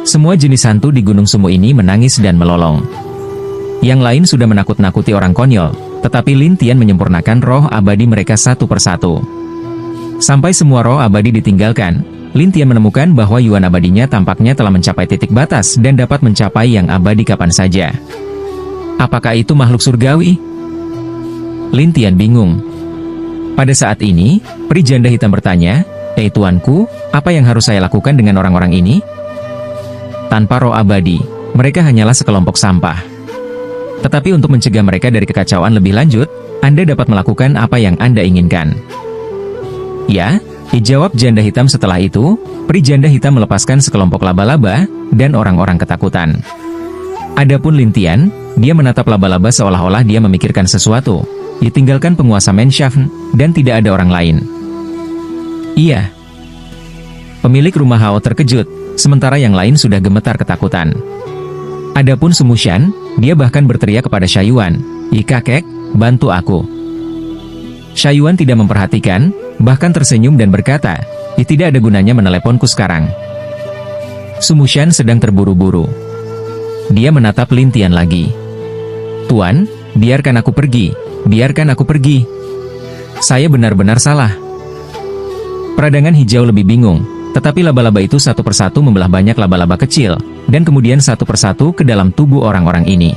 Semua jenis hantu di Gunung Sumo ini menangis dan melolong. Yang lain sudah menakut-nakuti orang konyol, tetapi Lin Tian menyempurnakan roh abadi mereka satu persatu. Sampai semua roh abadi ditinggalkan, Lin Tian menemukan bahwa yuan abadinya tampaknya telah mencapai titik batas dan dapat mencapai yang abadi kapan saja. Apakah itu makhluk surgawi? Lin Tian bingung. Pada saat ini, peri janda hitam bertanya, tuanku, apa yang harus saya lakukan dengan orang-orang ini? Tanpa roh abadi, mereka hanyalah sekelompok sampah. Tetapi untuk mencegah mereka dari kekacauan lebih lanjut, Anda dapat melakukan apa yang Anda inginkan. Ya, jawab janda hitam. Setelah itu, peri janda hitam melepaskan sekelompok laba-laba, dan orang-orang ketakutan. Adapun Lin Tian, dia menatap laba-laba seolah-olah dia memikirkan sesuatu. Ditinggalkan penguasa Menshafen, dan tidak ada orang lain. Iya. Pemilik rumah Hao terkejut, sementara yang lain sudah gemetar ketakutan. Adapun Su Mushan, dia bahkan berteriak kepada Shaiyuan, kakek, bantu aku. Shaiyuan tidak memperhatikan, bahkan tersenyum dan berkata, tidak ada gunanya meneleponku sekarang. Su Mushan sedang terburu-buru. Dia menatap Lin Tian lagi. Tuan, biarkan aku pergi, biarkan aku pergi. Saya benar-benar salah. Peradangan hijau lebih bingung, tetapi laba-laba itu satu persatu membelah banyak laba-laba kecil, dan kemudian satu persatu ke dalam tubuh orang-orang ini.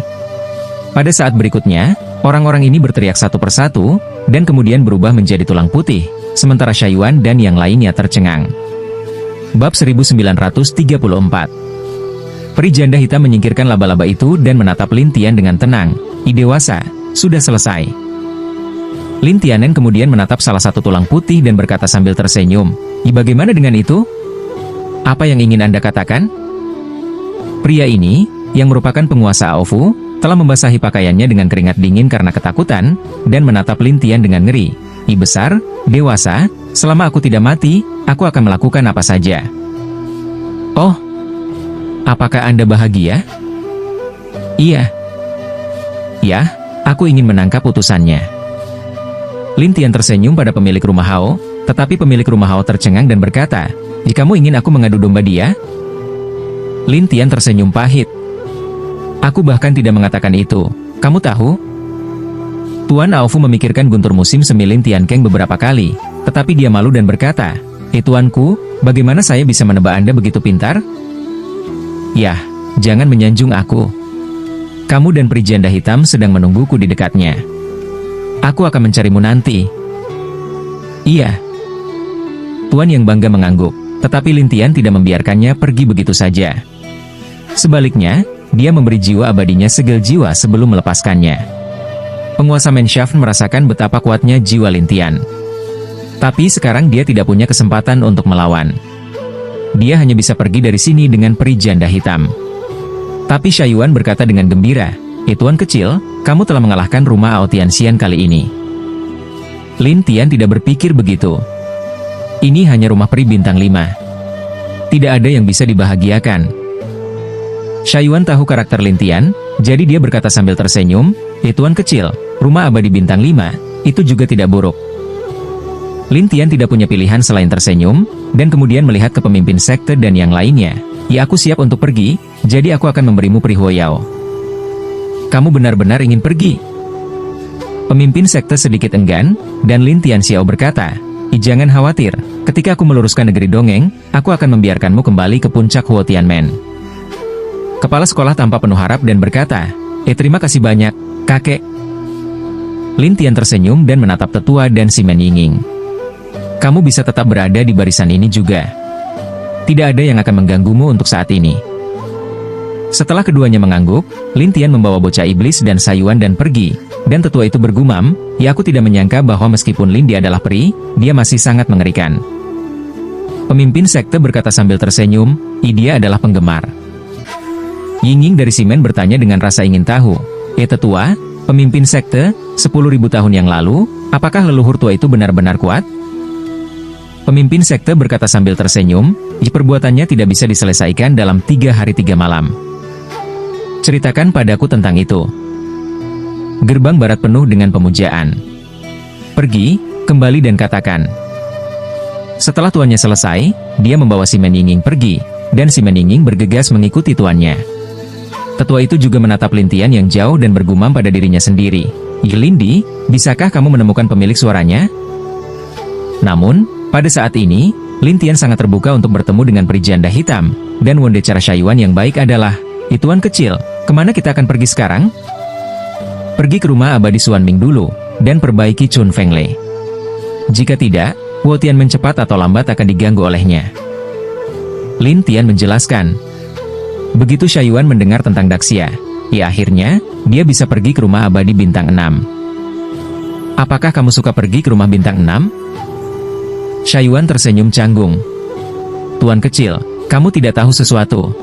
Pada saat berikutnya, orang-orang ini berteriak satu persatu, dan kemudian berubah menjadi tulang putih, sementara Shaiyuan dan yang lainnya tercengang. Bab 1934. Peri janda hitam menyingkirkan laba-laba itu dan menatap Lin Tian dengan tenang. Dewasa, sudah selesai. Lin Tianen kemudian menatap salah satu tulang putih dan berkata sambil tersenyum, bagaimana dengan itu? Apa yang ingin Anda katakan? Pria ini, yang merupakan penguasa Aofu, telah membasahi pakaiannya dengan keringat dingin karena ketakutan, dan menatap Lin Tian dengan ngeri. Besar, dewasa, selama aku tidak mati, aku akan melakukan apa saja. Oh, apakah Anda bahagia? Iya. Ya, aku ingin menangkap utusannya. Lin Tian tersenyum pada pemilik rumah Hao, tetapi pemilik rumah Hao tercengang dan berkata, kamu ingin aku mengadu domba dia? Lin Tian tersenyum pahit. Aku bahkan tidak mengatakan itu, kamu tahu? Tuan Aofu memikirkan guntur musim semi Lin Tian Keng beberapa kali, tetapi dia malu dan berkata, tuanku, bagaimana saya bisa menebak Anda begitu pintar? Yah, jangan menyanjung aku. Kamu dan peri janda hitam sedang menungguku di dekatnya. Aku akan mencarimu nanti. Iya. Tuan yang bangga mengangguk, tetapi Lin Tian tidak membiarkannya pergi begitu saja. Sebaliknya, dia memberi jiwa abadinya segel jiwa sebelum melepaskannya. Penguasa Menshafen merasakan betapa kuatnya jiwa Lin Tian. Tapi sekarang dia tidak punya kesempatan untuk melawan. Dia hanya bisa pergi dari sini dengan peri janda hitam. Tapi Shaiyuan berkata dengan gembira, Tuan kecil, kamu telah mengalahkan rumah Ao Tianxian kali ini. Lin Tian tidak berpikir begitu. Ini hanya rumah peri bintang 5. Tidak ada yang bisa dibahagiakan. Shaiyuan tahu karakter Lin Tian, jadi dia berkata sambil tersenyum, Tuan kecil, rumah abadi bintang 5, itu juga tidak buruk. Lin Tian tidak punya pilihan selain tersenyum, dan kemudian melihat ke pemimpin sekte dan yang lainnya. Aku siap untuk pergi, jadi aku akan memberimu peri Huoyao. Kamu benar-benar ingin pergi? Pemimpin sekte sedikit enggan, dan Lin Tianxiao berkata, jangan khawatir, ketika aku meluruskan negeri dongeng, aku akan membiarkanmu kembali ke puncak Huo Tianmen. Kepala sekolah tampak penuh harap dan berkata, terima kasih banyak, kakek. Lin Tian tersenyum dan menatap tetua dan si Men Yingying. Kamu bisa tetap berada di barisan ini juga. Tidak ada yang akan mengganggumu untuk saat ini. Setelah keduanya mengangguk, Lin Tian membawa bocah iblis dan Shaiyuan dan pergi, dan tetua itu bergumam, aku tidak menyangka bahwa meskipun Lin dia adalah peri, dia masih sangat mengerikan. Pemimpin sekte berkata sambil tersenyum, dia adalah penggemar. Yingying dari Simen bertanya dengan rasa ingin tahu, Tetua, pemimpin sekte, 10.000 tahun yang lalu, apakah leluhur tua itu benar-benar kuat? Pemimpin sekte berkata sambil tersenyum, perbuatannya tidak bisa diselesaikan dalam 3 hari 3 malam. Ceritakan padaku tentang itu. Gerbang barat penuh dengan pemujaan. Pergi, kembali dan katakan. Setelah tuannya selesai, dia membawa si Menyinging pergi, dan si Menyinging bergegas mengikuti tuannya. Tetua itu juga menatap Lin Tian yang jauh dan bergumam pada dirinya sendiri. Lindi, bisakah kamu menemukan pemilik suaranya? Namun, pada saat ini, Lin Tian sangat terbuka untuk bertemu dengan peri janda hitam, dan Wonde cara Shaiyuan yang baik adalah, Tuan kecil, kemana kita akan pergi sekarang? Pergi ke rumah abadi Xuan Ming dulu, dan perbaiki Chun Feng Lei. Jika tidak, Wo Tian mencepat atau lambat akan diganggu olehnya. Lin Tian menjelaskan. Begitu Shaiyuan mendengar tentang Daxia, akhirnya, dia bisa pergi ke rumah abadi bintang 6. Apakah kamu suka pergi ke rumah bintang 6? Shaiyuan tersenyum canggung. Tuan kecil, kamu tidak tahu sesuatu.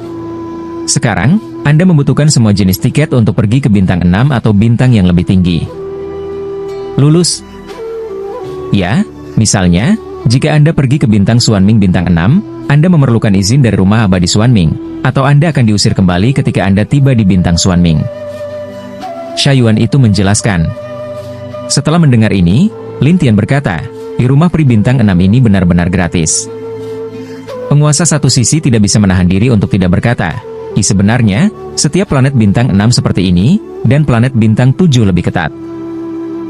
Sekarang, Anda membutuhkan semua jenis tiket untuk pergi ke bintang 6 atau bintang yang lebih tinggi. Lulus? Ya, misalnya, jika Anda pergi ke bintang Xuan Ming bintang 6, Anda memerlukan izin dari rumah abadi Xuan Ming, atau Anda akan diusir kembali ketika Anda tiba di bintang Xuan Ming. Shaiyuan itu menjelaskan. Setelah mendengar ini, Lin Tian berkata, di rumah peri bintang 6 ini benar-benar gratis. Penguasa satu sisi tidak bisa menahan diri untuk tidak berkata, sebenarnya, setiap planet bintang 6 seperti ini, dan planet bintang 7 lebih ketat.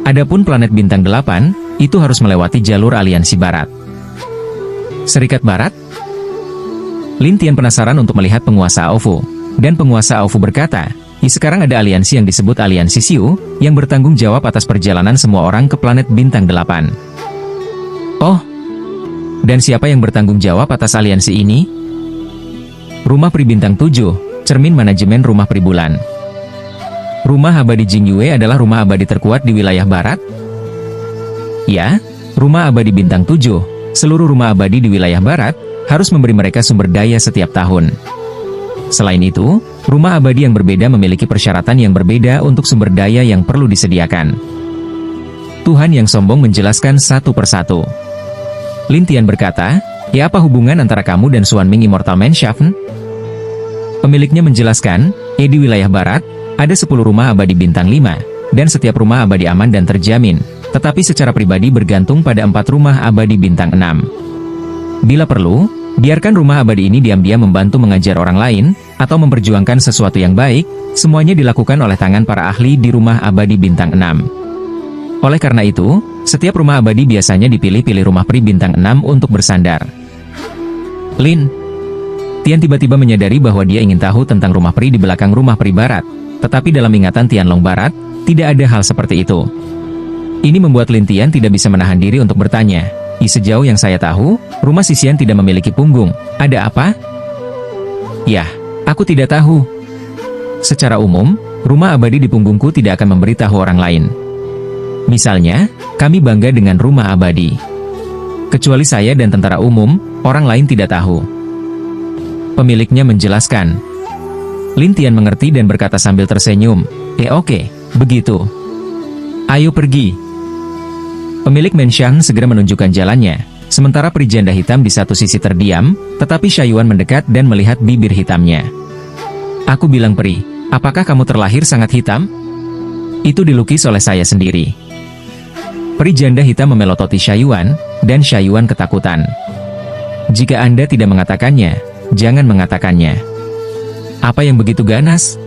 Adapun planet bintang 8, itu harus melewati jalur aliansi barat. Serikat Barat? Lin Tian penasaran untuk melihat penguasa Aofu, dan penguasa Aofu berkata, sekarang ada aliansi yang disebut aliansi Xiu, yang bertanggung jawab atas perjalanan semua orang ke planet bintang 8. Oh, dan siapa yang bertanggung jawab atas aliansi ini? Rumah peri bintang 7, cermin manajemen rumah peri bulan. Rumah abadi Jingyue adalah rumah abadi terkuat di wilayah barat? Ya, rumah abadi bintang 7, seluruh rumah abadi di wilayah barat, harus memberi mereka sumber daya setiap tahun. Selain itu, rumah abadi yang berbeda memiliki persyaratan yang berbeda untuk sumber daya yang perlu disediakan. Tuhan yang sombong menjelaskan satu persatu. Lin Tian berkata, apa hubungan antara kamu dan Xuan Ming Immortal Mansion? Pemiliknya menjelaskan, di wilayah barat, ada 10 rumah abadi bintang 5, dan setiap rumah abadi aman dan terjamin, tetapi secara pribadi bergantung pada 4 rumah abadi bintang 6. Bila perlu, biarkan rumah abadi ini diam-diam membantu mengajar orang lain, atau memperjuangkan sesuatu yang baik, semuanya dilakukan oleh tangan para ahli di rumah abadi bintang 6. Oleh karena itu, setiap rumah abadi biasanya dipilih-pilih rumah peri bintang 6 untuk bersandar. Lin Tian tiba-tiba menyadari bahwa dia ingin tahu tentang rumah peri di belakang rumah peri barat, tetapi dalam ingatan Tianlong Barat, tidak ada hal seperti itu. Ini membuat Lin Tian tidak bisa menahan diri untuk bertanya, sejauh yang saya tahu, rumah Sisian tidak memiliki punggung. Ada apa? Yah, aku tidak tahu. Secara umum, rumah abadi di punggungku tidak akan memberitahu orang lain. Misalnya, kami bangga dengan rumah abadi. Kecuali saya dan tentara umum, orang lain tidak tahu. Pemiliknya menjelaskan. Lin Tian mengerti dan berkata sambil tersenyum, oke, begitu. Ayo pergi. Pemilik Menshang segera menunjukkan jalannya, sementara peri janda hitam di satu sisi terdiam, tetapi Shaiyuan mendekat dan melihat bibir hitamnya. Aku bilang peri, apakah kamu terlahir sangat hitam? Itu dilukis oleh saya sendiri. Peri janda hitam memelototi Shaiyuan, dan Shaiyuan ketakutan. Jika Anda tidak mengatakannya, jangan mengatakannya. Apa yang begitu ganas?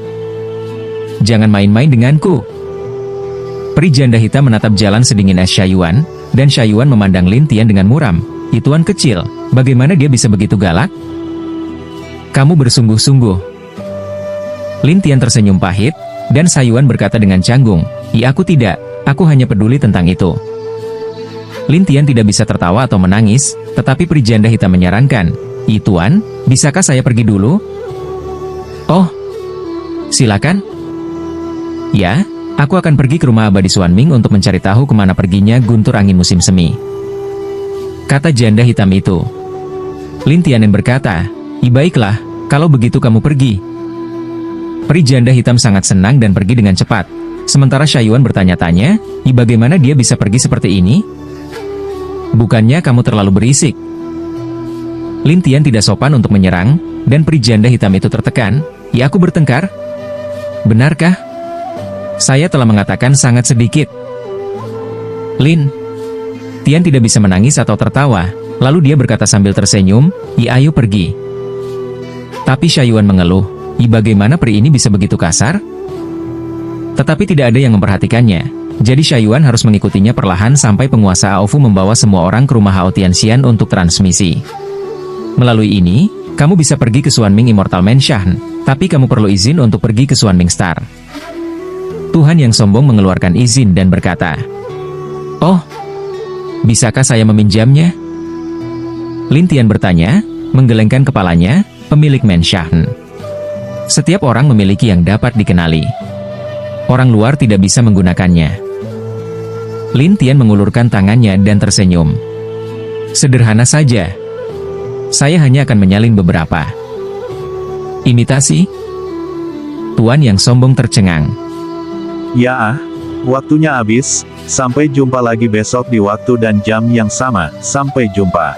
Jangan main-main denganku. Peri janda hitam menatap jalan sedingin es Shaiyuan, dan Shaiyuan memandang Lin Tian dengan muram. Tuan kecil, bagaimana dia bisa begitu galak? Kamu bersungguh-sungguh. Lin Tian tersenyum pahit, dan Shaiyuan berkata dengan canggung, aku tidak, aku hanya peduli tentang itu. Lin Tian tidak bisa tertawa atau menangis, tetapi peri janda hitam menyarankan, Tuan, bisakah saya pergi dulu? Oh, silakan. Ya. Aku akan pergi ke rumah abadi Xuan Ming untuk mencari tahu kemana perginya guntur angin musim semi. Kata janda hitam itu. Lin Tian berkata, baiklah, kalau begitu kamu pergi. Peri janda hitam sangat senang dan pergi dengan cepat. Sementara Shaiyuan bertanya-tanya, bagaimana dia bisa pergi seperti ini? Bukannya kamu terlalu berisik? Lin Tian tidak sopan untuk menyerang, dan peri janda hitam itu tertekan. Aku bertengkar? Benarkah? Saya telah mengatakan sangat sedikit. Lin Tian tidak bisa menangis atau tertawa, lalu dia berkata sambil tersenyum, ayo pergi. Tapi Shaiyuan mengeluh, bagaimana peri ini bisa begitu kasar? Tetapi tidak ada yang memperhatikannya, jadi Shaiyuan harus mengikutinya perlahan sampai penguasa Aofu membawa semua orang ke rumah Hao Tianxian untuk transmisi. Melalui ini, kamu bisa pergi ke Xuanming Immortal Mansion, tapi kamu perlu izin untuk pergi ke Xuanming Star. Tuhan yang sombong mengeluarkan izin dan berkata, "Oh, bisakah saya meminjamnya?" Lin Tian bertanya, menggelengkan kepalanya, pemilik mansion. Setiap orang memiliki yang dapat dikenali. Orang luar tidak bisa menggunakannya. Lin Tian mengulurkan tangannya dan tersenyum. Sederhana saja. Saya hanya akan menyalin beberapa. Imitasi? Tuan yang sombong tercengang. Ya, waktunya habis. Sampai jumpa lagi besok di waktu dan jam yang sama. Sampai jumpa.